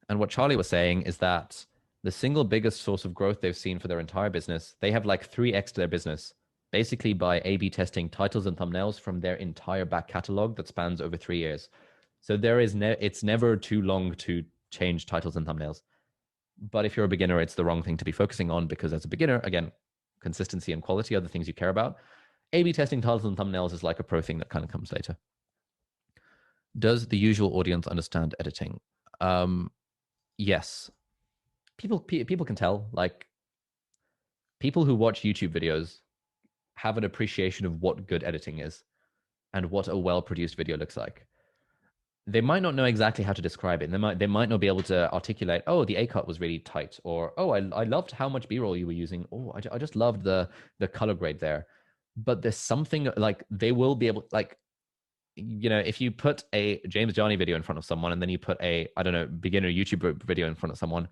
And what Charlie was saying is that the single biggest source of growth they've seen for their entire business, they have like 3x to their business, basically by A/B testing titles and thumbnails from their entire back catalog that spans over 3 years. So it's never too long to change titles and thumbnails. But if you're a beginner, it's the wrong thing to be focusing on because as a beginner, again, consistency and quality are the things you care about. A/B testing titles and thumbnails is like a pro thing that kind of comes later. Does the usual audience understand editing? yes, people can tell. Like, people who watch YouTube videos have an appreciation of what good editing is and what a well-produced video looks like. They might not know exactly how to describe it. They might not be able to articulate, oh, the A cut was really tight, or oh, I loved how much B-roll you were using. Oh, I just loved the color grade there. But there's something, like, they will be able, like, you know, if you put a James Johnny video in front of someone and then you put a, I don't know, beginner YouTube video in front of someone,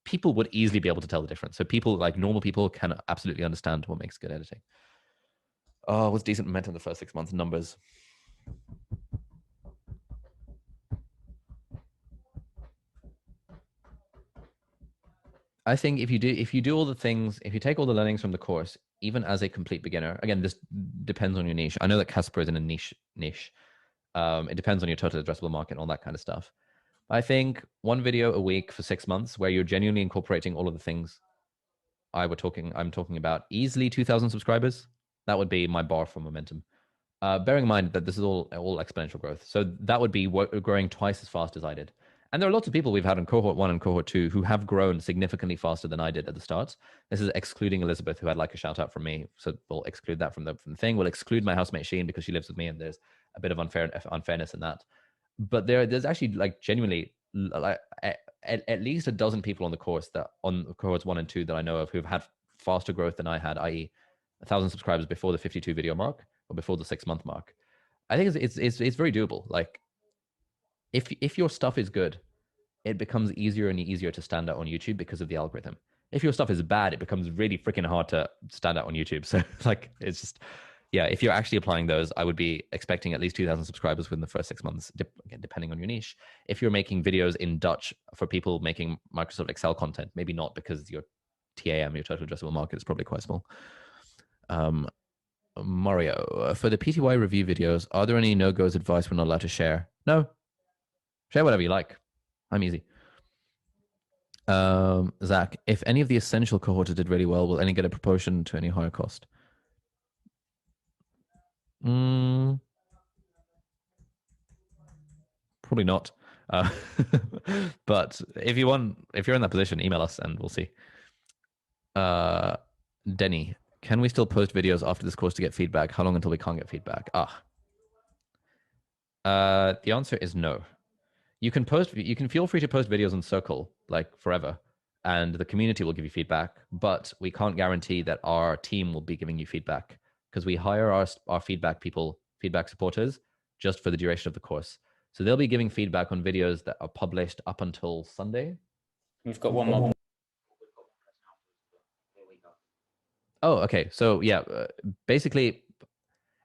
people would easily be able to tell the difference. So people, like normal people, can absolutely understand what makes good editing. Oh, what's decent momentum in the first 6 months? Numbers. I think if you do all the things, if you take all the learnings from the course, even as a complete beginner, again, this depends on your niche. I know that Casper is in a niche. It depends on your total addressable market and all that kind of stuff. I think one video a week for 6 months where you're genuinely incorporating all of the things I'm talking about, easily 2,000 subscribers. That would be my bar for momentum. Bearing in mind that this is all exponential growth. So that would be growing twice as fast as I did. And there are lots of people we've had in cohort 1 and cohort 2 who have grown significantly faster than I did at the start. This is excluding Elizabeth, who had like a shout out from me. So we'll exclude that from the thing. We'll exclude my housemate Sheen because she lives with me and there's a bit of unfairness in that. But there's actually, like, genuinely, like, at least a dozen people on the course, that on cohorts 1 and 2 that I know of, who've had faster growth than I had, i.e. 1,000 subscribers before the 52 video mark or before the 6 month mark. I think it's very doable. Like, if your stuff is good, it becomes easier and easier to stand out on YouTube because of the algorithm. If your stuff is bad, it becomes really freaking hard to stand out on YouTube. So, like, it's just, yeah, if you're actually applying those, I would be expecting at least 2,000 subscribers within the first 6 months, again, depending on your niche. If you're making videos in Dutch for people making Microsoft Excel content, maybe not, because your TAM, your total addressable market, is probably quite small. Mario, for the PTY review videos, are there any no-goes advice we're not allowed to share? No. Share whatever you like. I'm easy. Zach, if any of the essential cohorts did really well, will any get a proportion to any higher cost? Probably not. But if you're in that position, email us and we'll see. Denny, can we still post videos after this course to get feedback? How long until we can't get feedback? The answer is no. You can feel free to post videos on Circle, like, forever, and the community will give you feedback, but we can't guarantee that our team will be giving you feedback, because we hire our feedback supporters, just for the duration of the course. So they'll be giving feedback on videos that are published up until Sunday. We've got one more. Oh, okay. So yeah, basically,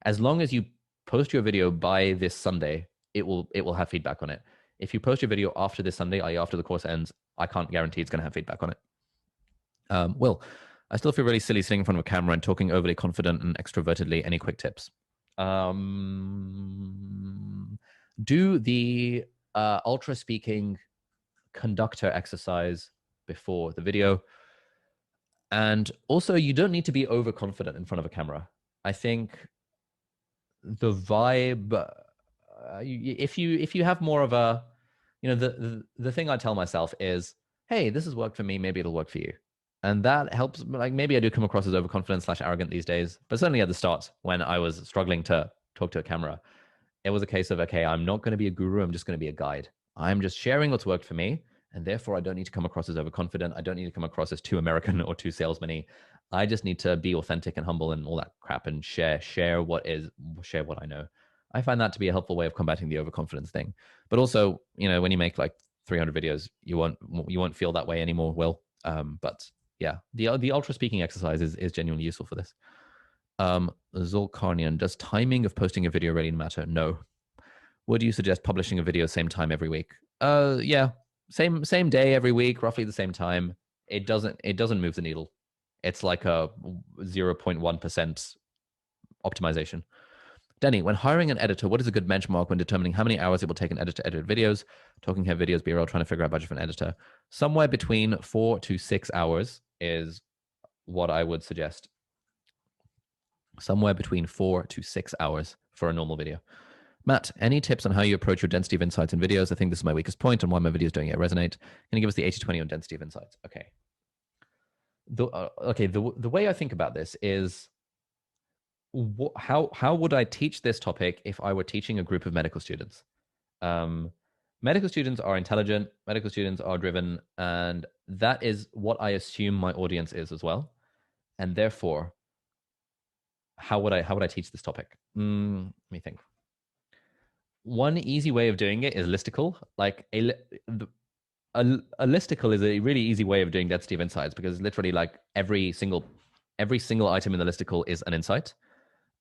as long as you post your video by this Sunday, it will have feedback on it. If you post your video after this Sunday, i.e. after the course ends, I can't guarantee it's going to have feedback on it. Will, I still feel really silly sitting in front of a camera and talking overly confident and extrovertedly. Any quick tips? Do the ultra speaking conductor exercise before the video. And also, you don't need to be overconfident in front of a camera. I think the vibe, if you have more of a, the thing I tell myself is, hey, this has worked for me, maybe it'll work for you. And that helps. Like, maybe I do come across as overconfident / arrogant these days, but certainly at the start, when I was struggling to talk to a camera, it was a case of, okay, I'm not going to be a guru, I'm just going to be a guide. I'm just sharing what's worked for me, and therefore I don't need to come across as overconfident. I don't need to come across as too American or too salesman-y. I just need to be authentic and humble and all that crap, and share what I know. I find that to be a helpful way of combating the overconfidence thing. But also, when you make like 300 videos, you won't feel that way anymore, Will. But yeah, the ultra speaking exercise is genuinely useful for this. Zolkarnian, does timing of posting a video really matter? No. Would you suggest publishing a video same time every week? Yeah, same day every week, roughly the same time. It doesn't move the needle. It's like a 0.1% optimization. Denny, when hiring an editor, what is a good benchmark when determining how many hours it will take an editor to edit videos? Talking head videos, BRL, trying to figure out budget for an editor. Somewhere between 4 to 6 hours is what I would suggest. Somewhere between 4 to 6 hours for a normal video. Matt, any tips on how you approach your density of insights in videos? I think this is my weakest point and why my videos don't yet resonate. Can you give us the 80-20 on density of insights? Okay. The way I think about this is how would I teach this topic if I were teaching a group of medical students? Medical students are intelligent, medical students are driven, and that is what I assume my audience is as well. And therefore, how would I teach this topic? Let me think. One easy way of doing it is listicle. Like a listicle is a really easy way of doing density of insights, because literally like every single item in the listicle is an insight.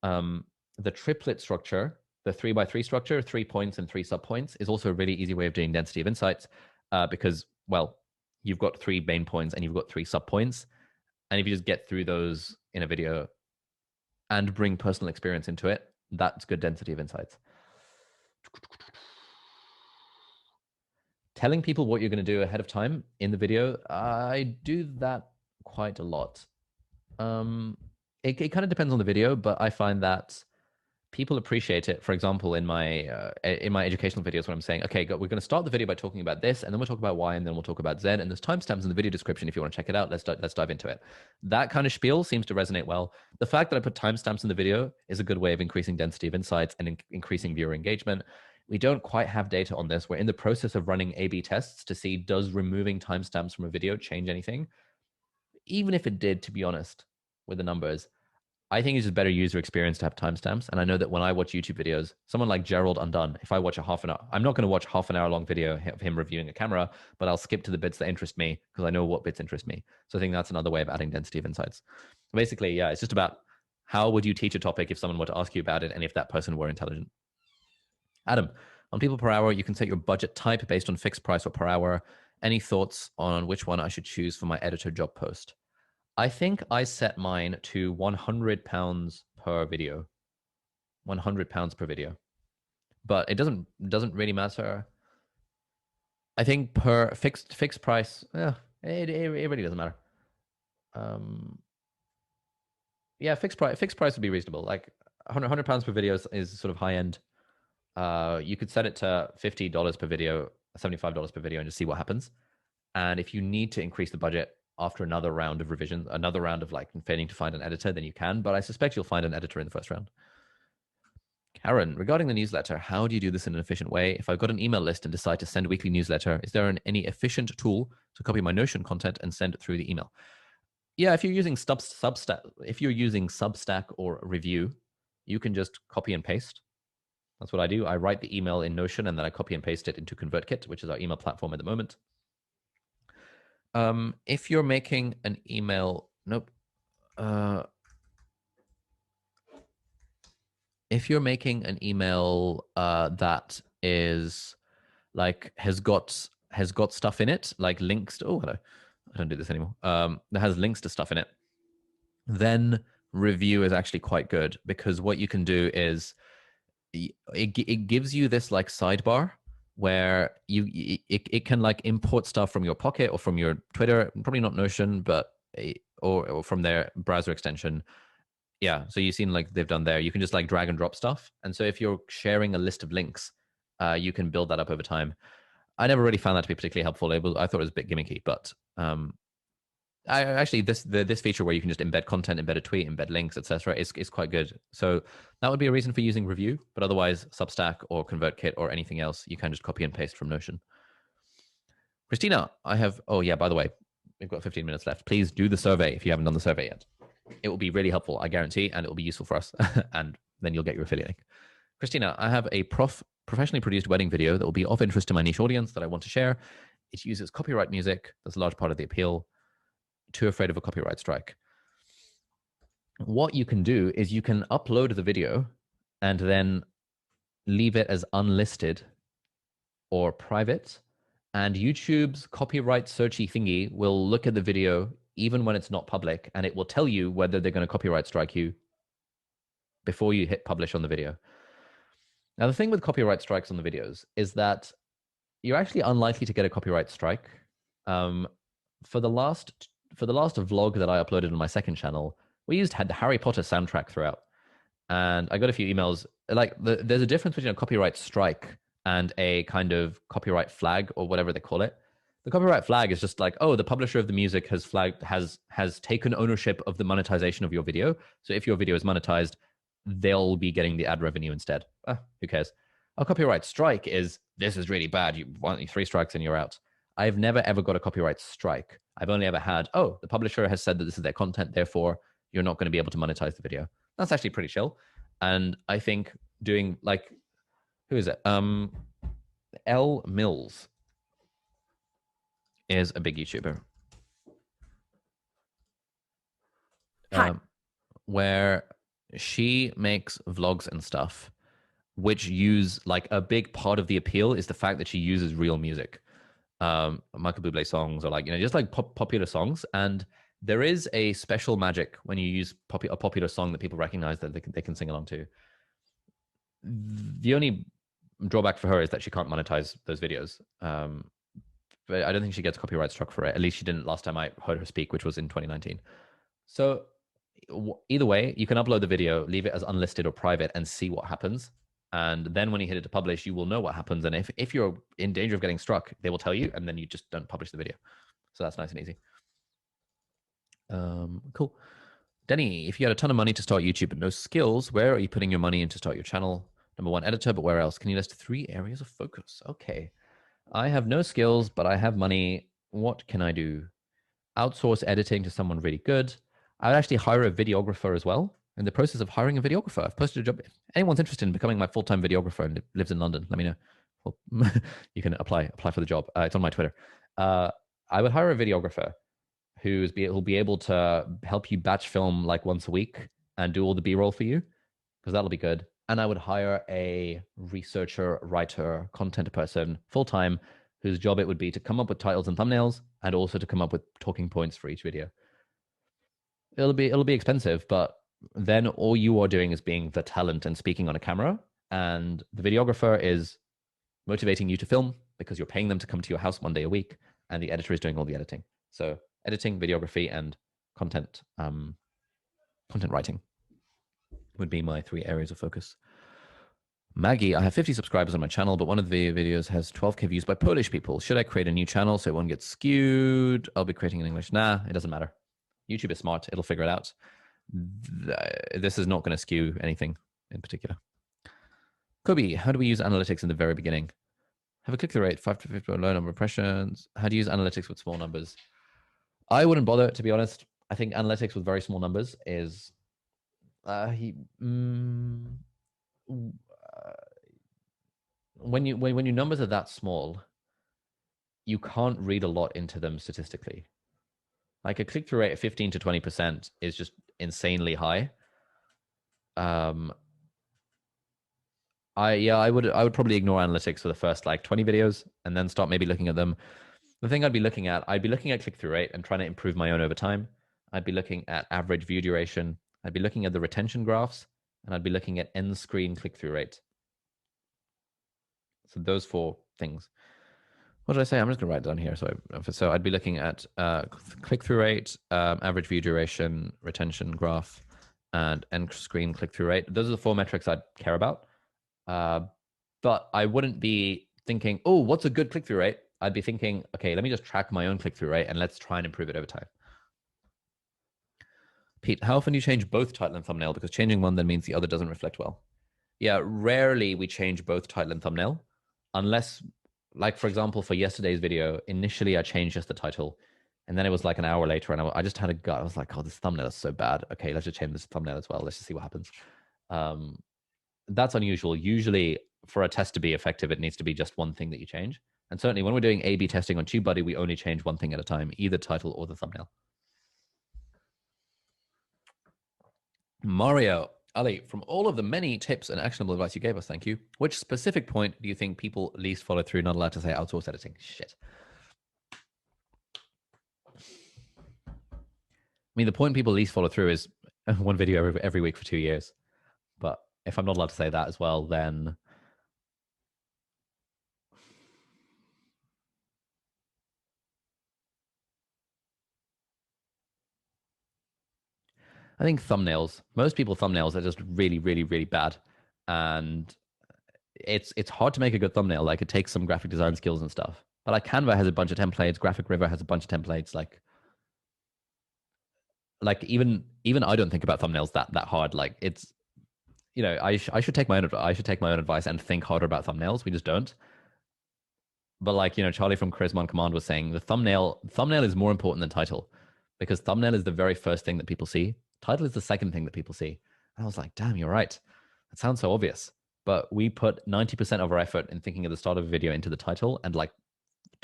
The triplet structure, the 3x3 structure, 3 points and 3 subpoints, is also a really easy way of doing density of insights, because, well, you've got 3 main points and you've got 3 subpoints. And if you just get through those in a video and bring personal experience into it, that's good density of insights. Telling people what you're going to do ahead of time in the video, I do that quite a lot. It kind of depends on the video, but I find that people appreciate it. For example, in my educational videos, when I'm saying, okay, we're going to start the video by talking about this, and then we'll talk about Y, and then we'll talk about Z, and there's timestamps in the video description if you want to check it out. Let's dive into it. That kind of spiel seems to resonate well. The fact that I put timestamps in the video is a good way of increasing density of insights and increasing viewer engagement. We don't quite have data on this. We're in the process of running A/B tests to see, does removing timestamps from a video change anything? Even if it did, to be honest, with the numbers, I think it's just better user experience to have timestamps. And I know that when I watch YouTube videos, someone like Gerald Undone, if I watch a half an hour, I'm not going to watch half an hour long video of him reviewing a camera, but I'll skip to the bits that interest me because I know what bits interest me. So I think that's another way of adding density of insights. Basically, yeah, it's just about how would you teach a topic if someone were to ask you about it and if that person were intelligent. Adam, on people per hour, you can set your budget type based on fixed price or per hour. Any thoughts on which one I should choose for my editor job post? I think I set mine to £100 per video. £100 per video. But it doesn't really matter. I think per fixed price, yeah, it really doesn't matter. Yeah, fixed price would be reasonable. Like £100 per video is sort of high end. You could set it to $50 per video, $75 per video, and just see what happens. And if you need to increase the budget after another round of revision, another round of like failing to find an editor, then you can. But I suspect you'll find an editor in the first round. Karen, regarding the newsletter, how do you do this in an efficient way? If I've got an email list and decide to send a weekly newsletter, is there any efficient tool to copy my Notion content and send it through the email? Yeah, if you're using Substack or Review, you can just copy and paste. That's what I do. I write the email in Notion and then I copy and paste it into ConvertKit, which is our email platform at the moment. If you're making an email, if you're making an email that is like has got stuff in it, like links to, hello, I don't do this anymore. That has links to stuff in it, then Review is actually quite good, because what you can do is it gives you this like sidebar where it can like import stuff from your Pocket or from your Twitter, probably not Notion, but or from their browser extension. Yeah, so you've seen like they've done there. You can just like drag and drop stuff. And so if you're sharing a list of links, you can build that up over time. I never really found that to be particularly helpful. I thought it was a bit gimmicky, but I actually this feature where you can just embed content, embed a tweet, embed links, etc. is quite good. So that would be a reason for using Review, but otherwise Substack or ConvertKit or anything else, you can just copy and paste from Notion. Christina, oh yeah, by the way, we've got 15 minutes left. Please do the survey if you haven't done the survey yet. It will be really helpful, I guarantee, and it will be useful for us. And then you'll get your affiliate link. Christina, I have a professionally produced wedding video that will be of interest to my niche audience that I want to share. It uses copyright music. That's a large part of the appeal. Too afraid of a copyright strike. What you can do is you can upload the video and then leave it as unlisted or private, and YouTube's copyright searchy thingy will look at the video even when it's not public, and it will tell you whether they're going to copyright strike you before you hit publish on the video. Now, the thing with copyright strikes on the videos is that you're actually unlikely to get a copyright strike. For the last vlog that I uploaded on my second channel, we used the Harry Potter soundtrack throughout. and I got a few emails. Like there's a difference between a copyright strike and a kind of copyright flag or whatever they call it. The copyright flag is just like, oh, the publisher of the music has taken ownership of the monetization of your video. So if your video is monetized, they'll be getting the ad revenue instead. Who cares? A copyright strike is, this is really bad. You want 3 strikes and you're out. I've never ever got a copyright strike. I've only ever had, oh, the publisher has said that this is their content, therefore you're not going to be able to monetize the video. That's actually pretty chill. And I think doing like, who is it? Elle Mills is a big YouTuber. Where she makes vlogs and stuff, which use like a big part of the appeal is the fact that she uses real music. Michael Bublé songs, or like, you know, just like popular songs. And there is a special magic when you use a popular song that people recognize that they can sing along to. The only drawback for her is that she can't monetize those videos. But I don't think she gets copyright struck for it. At least she didn't last time I heard her speak, which was in 2019. So either way, you can upload the video, leave it as unlisted or private, and see what happens. And then when you hit it to publish, you will know what happens. And if you're in danger of getting struck, they will tell you, and then you just don't publish the video. So that's nice and easy. Cool. Denny, if you had a ton of money to start YouTube but no skills, where are you putting your money in to start your channel? Number 1, editor, but where else? Can you list 3 areas of focus? Okay. I have no skills, but I have money. What can I do? Outsource editing to someone really good. I would actually hire a videographer as well. In the process of hiring a videographer, I've posted a job. If anyone's interested in becoming my full-time videographer and lives in London, let me know. Well, you can apply for the job. It's on my Twitter. I would hire a videographer who'll be able to help you batch film like once a week and do all the B-roll for you, because that'll be good. And I would hire a researcher, writer, content person full-time, whose job it would be to come up with titles and thumbnails, and also to come up with talking points for each video. It'll be expensive, but then all you are doing is being the talent and speaking on a camera, and the videographer is motivating you to film because you're paying them to come to your house one day a week, and the editor is doing all the editing. So editing, videography, and content writing would be my 3 areas of focus. Maggie, I have 50 subscribers on my channel, but one of the videos has 12K views by Polish people. Should I create a new channel so it won't get skewed? I'll be creating in English. Nah, it doesn't matter. YouTube is smart. It'll figure it out. This is not going to skew anything in particular. Kobe, how do we use analytics in the very beginning? Have a click-through rate, 5 to 50, low number of impressions. How do you use analytics with small numbers? I wouldn't bother, to be honest. I think analytics with very small numbers is when your numbers are that small, you can't read a lot into them statistically. Like a click-through rate of 15 to 20% is just insanely high. I would probably ignore analytics for the first like 20 videos and then start maybe looking at them. The thing I'd be looking at click-through rate and trying to improve my own over time. I'd be looking at average view duration. I'd be looking at the retention graphs, and I'd be looking at end screen click-through rate. So those 4 things. What did I say? I'm just going to write it down here. So I'd be looking at click-through rate, average view duration, retention graph, and end screen click-through rate. Those are the 4 metrics I'd care about. But I wouldn't be thinking, oh, what's a good click-through rate? I'd be thinking, okay, let me just track my own click-through rate and let's try and improve it over time. Pete, how often do you change both title and thumbnail? Because changing one then means the other doesn't reflect well. Yeah, rarely we change both title and thumbnail, unless, like for example, for yesterday's video, initially I changed just the title, and then it was like an hour later, and I just had a gut. I was like, oh, this thumbnail is so bad. Okay, let's just change this thumbnail as well. Let's just see what happens. That's unusual. Usually, for a test to be effective, it needs to be just one thing that you change. And certainly when we're doing A/B testing on TubeBuddy, we only change one thing at a time, either title or the thumbnail. Mario, Ali, from all of the many tips and actionable advice you gave us, thank you. Which specific point do you think people least follow through, not allowed to say outsource editing? Shit. I mean, the point people least follow through is one video every week for 2 years. But if I'm not allowed to say that as well, then I think thumbnails. Most people thumbnails are just really, really, really bad, and it's hard to make a good thumbnail. Like it takes some graphic design skills and stuff. But like Canva has a bunch of templates. Graphic River has a bunch of templates. Like even I don't think about thumbnails that hard. Like it's, you know, I should take my own advice and think harder about thumbnails. We just don't. But like, you know, Charlie from Charisma on Command was saying the thumbnail is more important than title, because thumbnail is the very first thing that people see. Title is the second thing that people see. And I was like, damn, you're right. That sounds so obvious. But we put 90% of our effort in thinking of the start of a video into the title and like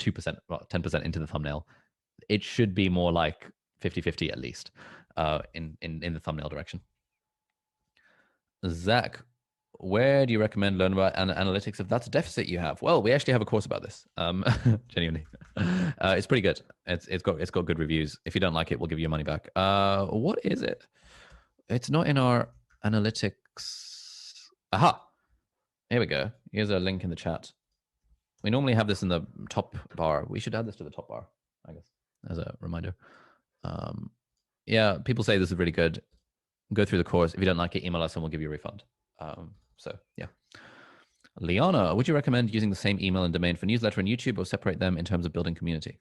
2%, well, 10% into the thumbnail. It should be more like 50-50 at least in the thumbnail direction. Zach, where do you recommend learning about analytics if that's a deficit you have? Well, we actually have a course about this. Genuinely, it's pretty good. It's got good reviews. If you don't like it, we'll give you your money back. What is it? It's not in our analytics. Aha! Here we go. Here's a link in the chat. We normally have this in the top bar. We should add this to the top bar, I guess, as a reminder. Yeah, people say this is really good. Go through the course. If you don't like it, email us and we'll give you a refund. So yeah. Liana, would you recommend using the same email and domain for newsletter and YouTube, or separate them in terms of building community?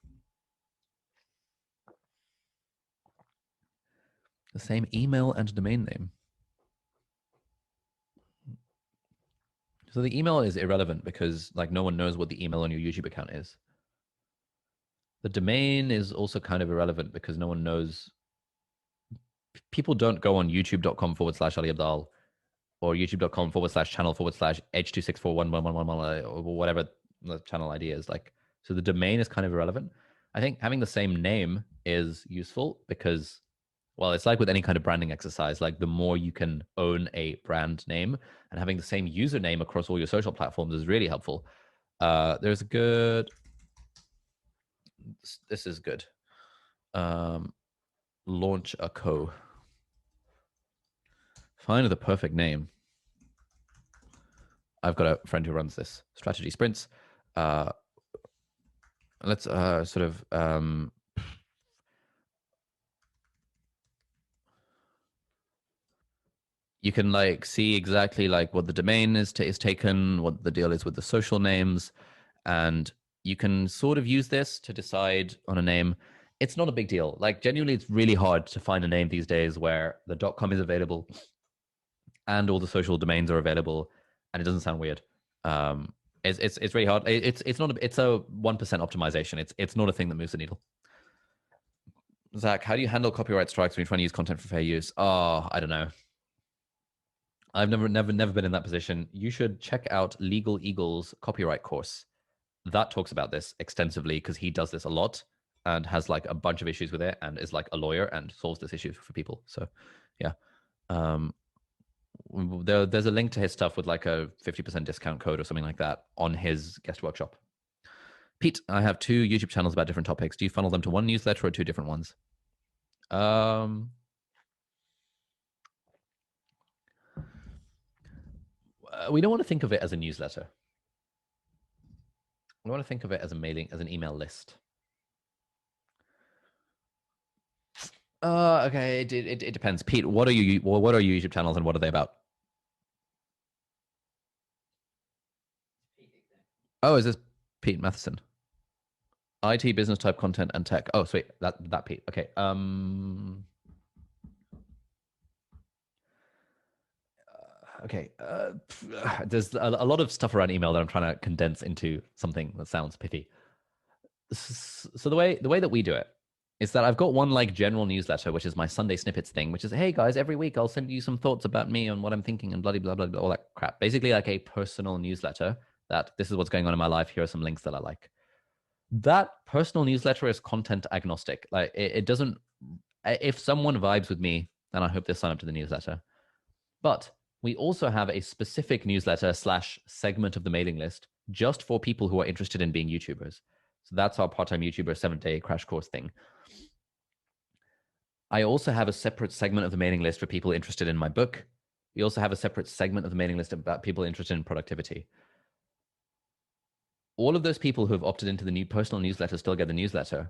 The same email and domain name. So the email is irrelevant because like no one knows what the email on your YouTube account is. The domain is also kind of irrelevant because no one knows. People don't go on youtube.com/Ali Abdaal or youtube.com/channel/H2641111 or whatever the channel ID is. Like, so the domain is kind of irrelevant. I think having the same name is useful because, well, it's like with any kind of branding exercise, like the more you can own a brand name, and having the same username across all your social platforms is really helpful. There's a good, this is good. Launch a co. Find the perfect name. I've got a friend who runs this, Strategy Sprints. Let's sort of you can like see exactly like what the domain is taken, what the deal is with the social names, and you can sort of use this to decide on a name. It's not a big deal. Like genuinely, it's really hard to find a name these days where the .com is available and all the social domains are available, and it doesn't sound weird. It's really hard. It's not. It's a 1% optimization. It's not a thing that moves the needle. Zach, how do you handle copyright strikes when you're trying to use content for fair use? Oh, I don't know. I've never been in that position. You should check out Legal Eagle's copyright course. That talks about this extensively because he does this a lot and has like a bunch of issues with it and is like a lawyer and solves this issue for people. So yeah. There's a link to his stuff with like a 50% discount code or something like that on his guest workshop. Pete, I have 2 YouTube channels about different topics. Do you funnel them to one newsletter or 2 different ones? We don't want to think of it as a newsletter. We want to think of it as an email list. Okay, it depends. Pete, what are your YouTube channels and what are they about? Oh, is this Pete Matheson? IT, business type content and tech. Oh, sweet. That Pete. Okay. Okay. There's a lot of stuff around email that I'm trying to condense into something that sounds pithy. So the way that we do it is that I've got one like general newsletter, which is my Sunday snippets thing, which is, hey guys, every week I'll send you some thoughts about me and what I'm thinking and blah, blah, blah, blah, all that crap. Basically like a personal newsletter that this is what's going on in my life. Here are some links that I like. That personal newsletter is content agnostic. Like it doesn't, if someone vibes with me, then I hope they sign up to the newsletter. But we also have a specific newsletter / segment of the mailing list just for people who are interested in being YouTubers. So that's our part-time YouTuber 7-day crash course thing. I also have a separate segment of the mailing list for people interested in my book. We also have a separate segment of the mailing list about people interested in productivity. All of those people who have opted into the new personal newsletter still get the newsletter,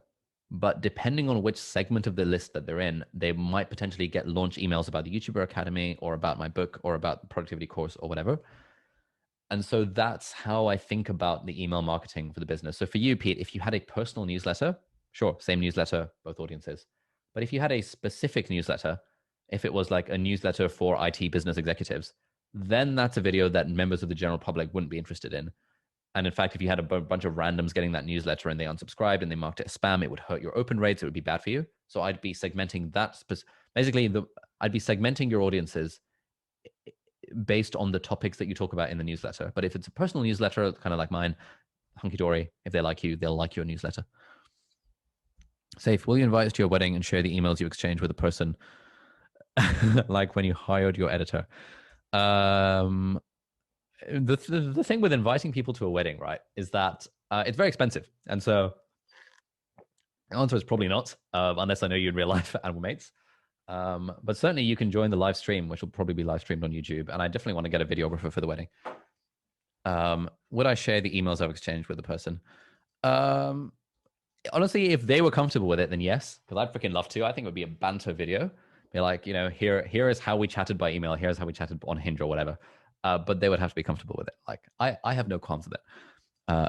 but depending on which segment of the list that they're in, they might potentially get launch emails about the YouTuber Academy or about my book or about the productivity course or whatever. And so that's how I think about the email marketing for the business. So for you, Pete, if you had a personal newsletter, sure, same newsletter, both audiences. But if you had a specific newsletter, if it was like a newsletter for IT business executives, then that's a video that members of the general public wouldn't be interested in. And in fact, if you had a bunch of randoms getting that newsletter and they unsubscribed and they marked it as spam, it would hurt your open rates. It would be bad for you. So I'd be segmenting that. I'd be segmenting your audiences based on the topics that you talk about in the newsletter. But if it's a personal newsletter, kind of like mine, hunky dory, if they like you, they'll like your newsletter. Safe, will you invite us to your wedding and share the emails you exchange with a person like when you hired your editor? The thing with inviting people to a wedding, right, is that it's very expensive. And so the answer is probably not, unless I know you in real life and we're mates. But certainly you can join the live stream, which will probably be live streamed on YouTube. And I definitely want to get a videographer for the wedding. Would I share the emails I've exchanged with the person? Honestly, if they were comfortable with it, then yes, because I'd freaking love to. I think it would be a banter video. Be like, here is how we chatted by email. Here's how we chatted on Hinge or whatever. But they would have to be comfortable with it. Like, I have no qualms with it.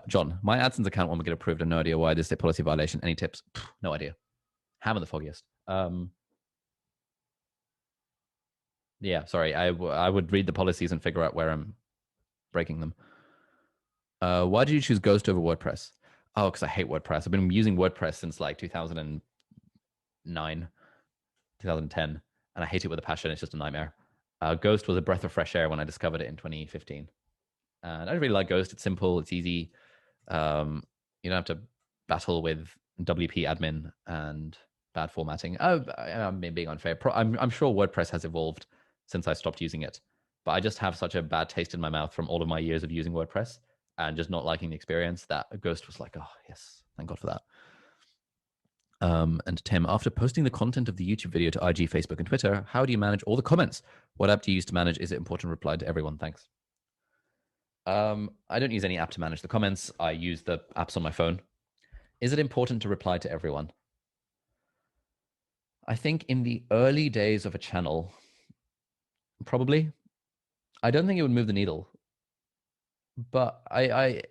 John, my AdSense account won't get approved and no idea why. This is a policy violation. Any tips? No idea. Haven't the foggiest. Yeah, sorry. I would read the policies and figure out where I'm breaking them. Why did you choose Ghost over WordPress? Oh, because I hate WordPress. I've been using WordPress since like 2009, 2010, and I hate it with a passion. It's just a nightmare. Ghost was a breath of fresh air when I discovered it in 2015. And I really like Ghost. It's simple. It's easy. You don't have to battle with WP admin and bad formatting. I'm being unfair. I'm sure WordPress has evolved since I stopped using it. But I just have such a bad taste in my mouth from all of my years of using WordPress and just not liking the experience that Ghost was like, oh, yes, thank God for that. And Tim, after posting the content of the YouTube video to IG, Facebook, and Twitter, how do you manage all the comments? What app do you use to manage? Is it important to reply to everyone? Thanks. I don't use any app to manage the comments. I use the apps on my phone. Is it important to reply to everyone? I think in the early days of a channel, probably. I don't think it would move the needle. But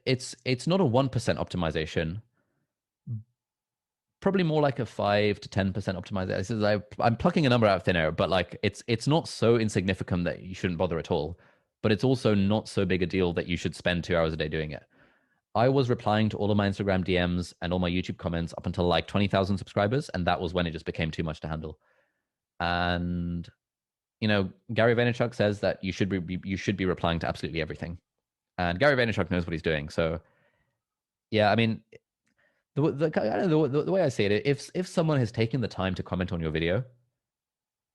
it's not a 1% optimization. Probably more like a 5 to 10% optimization. I'm plucking a number out of thin air, but like it's not so insignificant that you shouldn't bother at all. But it's also not so big a deal that you should spend 2 hours a day doing it. I was replying to all of my Instagram DMs and all my YouTube comments up until like 20,000 subscribers, and that was when it just became too much to handle. And Gary Vaynerchuk says that you should be replying to absolutely everything. And Gary Vaynerchuk knows what he's doing. So, yeah, I mean, the way I see it, if someone has taken the time to comment on your video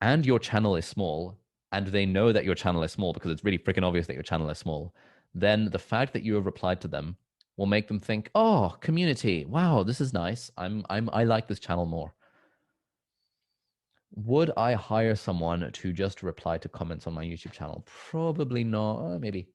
and your channel is small and they know that your channel is small because it's really freaking obvious that your channel is small, then the fact that you have replied to them will make them think, oh, community, wow, this is nice. I like this channel more. Would I hire someone to just reply to comments on my YouTube channel? Probably not. Maybe.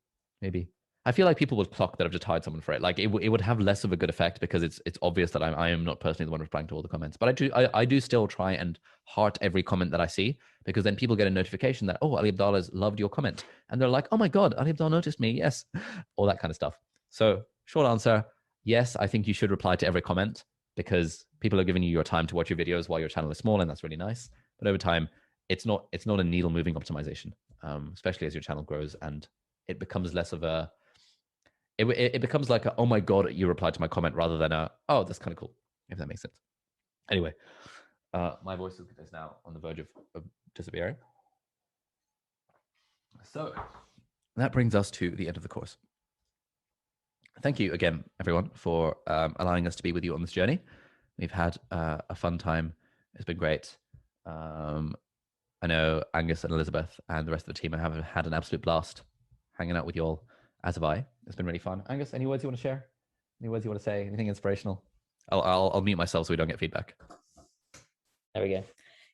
I feel like people would clock that I've just hired someone for it. Like it would have less of a good effect because it's obvious that I am not personally the one replying to all the comments. But I do still try and heart every comment that I see, because then people get a notification that, oh, Ali Abdallah's loved your comment. And they're like, oh my God, Ali Abdallah noticed me. Yes. All that kind of stuff. So short answer, yes, I think you should reply to every comment because people are giving you your time to watch your videos while your channel is small, and that's really nice. But over time, it's not a needle moving optimization, especially as your channel grows and it becomes less of a, it becomes like a, oh my God, you replied to my comment, rather than a, oh, that's kind of cool, if that makes sense. Anyway, my voice is now on the verge of disappearing. So that brings us to the end of the course. Thank you again, everyone, for allowing us to be with you on this journey. We've had a fun time. It's been great. I know Angus and Elizabeth and the rest of the team have had an absolute blast hanging out with you all, as have I. It's been really fun. Angus, any words you want to share? Any words you want to say? Anything inspirational? I'll mute myself so we don't get feedback. There we go.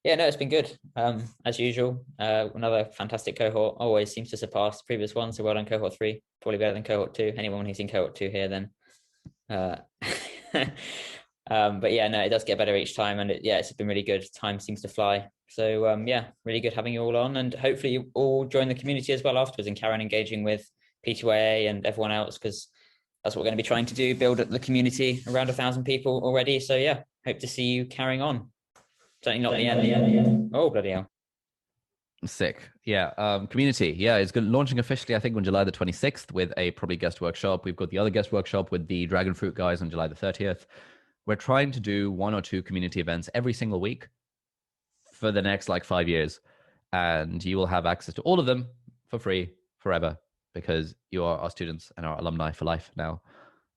Yeah, no, it's been good. As usual, another fantastic cohort. Always seems to surpass previous ones. So well done, cohort 3. Probably better than cohort 2. Anyone who's seen cohort 2 here, then But yeah, no, it does get better each time, and it's been really good. Time seems to fly. So yeah, really good having you all on, and hopefully you all join the community as well afterwards and carry on engaging with P2A and everyone else, because that's what we're going to be trying to do, build the community around 1,000 people already. So yeah, hope to see you carrying on. Certainly not the end. Oh, bloody hell. Sick. Yeah. Community. Yeah, it's good. Launching officially, I think, on July the 26th with a probably guest workshop. We've got the other guest workshop with the Dragon Fruit guys on July the 30th. We're trying to do 1 or 2 community events every single week for the next like 5 years. And you will have access to all of them for free forever, because you are our students and our alumni for life now.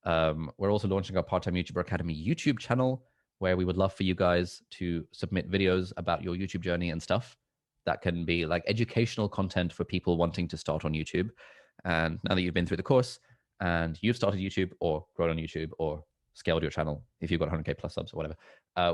We're also launching our Part-Time YouTuber Academy YouTube channel, where we would love for you guys to submit videos about your YouTube journey and stuff. That can be like educational content for people wanting to start on YouTube. And now that you've been through the course and you've started YouTube or grown on YouTube or scaled your channel, if you've got 100K plus subs or whatever,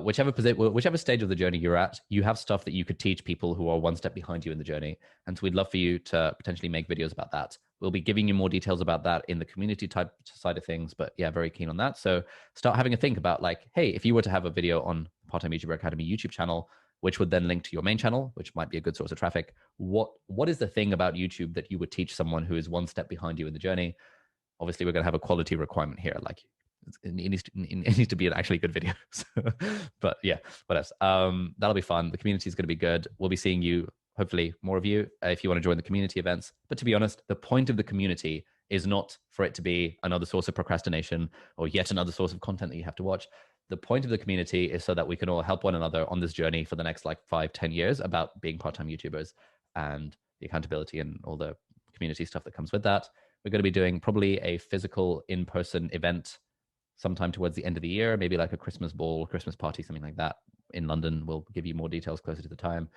whichever stage of the journey you're at, you have stuff that you could teach people who are one step behind you in the journey. And so we'd love for you to potentially make videos about that. We'll be giving you more details about that in the community type side of things, but yeah, very keen on that. So start having a think about like, hey, if you were to have a video on Part-Time YouTuber Academy YouTube channel, which would then link to your main channel, which might be a good source of traffic, what is the thing about YouTube that you would teach someone who is one step behind you in the journey? Obviously, we're going to have a quality requirement here. Like it needs to be an actually good video. But yeah, what else? That'll be fun. The community is going to be good. We'll be seeing you, hopefully more of you, if you want to join the community events. But to be honest, the point of the community is not for it to be another source of procrastination or yet another source of content that you have to watch. The point of the community is so that we can all help one another on this journey for the next like 5-10 years about being part-time YouTubers, and the accountability and all the community stuff that comes with that. We're going to be doing probably a physical in-person event sometime towards the end of the year, maybe like a Christmas ball, Christmas party, something like that in London. We'll give you more details closer to the time.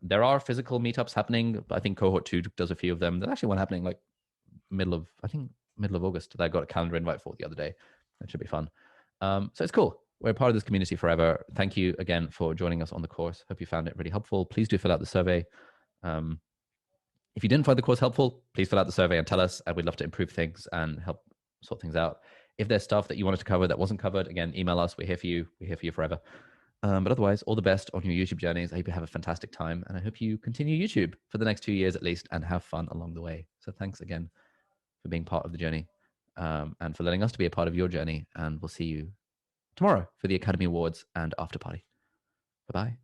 There are physical meetups happening. I think Cohort 2 does a few of them. There's actually one happening like middle of August that I got a calendar invite for the other day. That should be fun. So it's cool. We're part of this community forever. Thank you again for joining us on the course. Hope you found it really helpful. Please do fill out the survey. If you didn't find the course helpful, please fill out the survey and tell us, and we'd love to improve things and help sort things out. If there's stuff that you wanted to cover that wasn't covered, again, email us. We're here for you. We're here for you forever. But otherwise, all the best on your YouTube journeys. I hope you have a fantastic time, and I hope you continue YouTube for the next 2 years at least and have fun along the way. So thanks again for being part of the journey, and for letting us to be a part of your journey. And we'll see you tomorrow for the Academy Awards and after party. Bye-bye.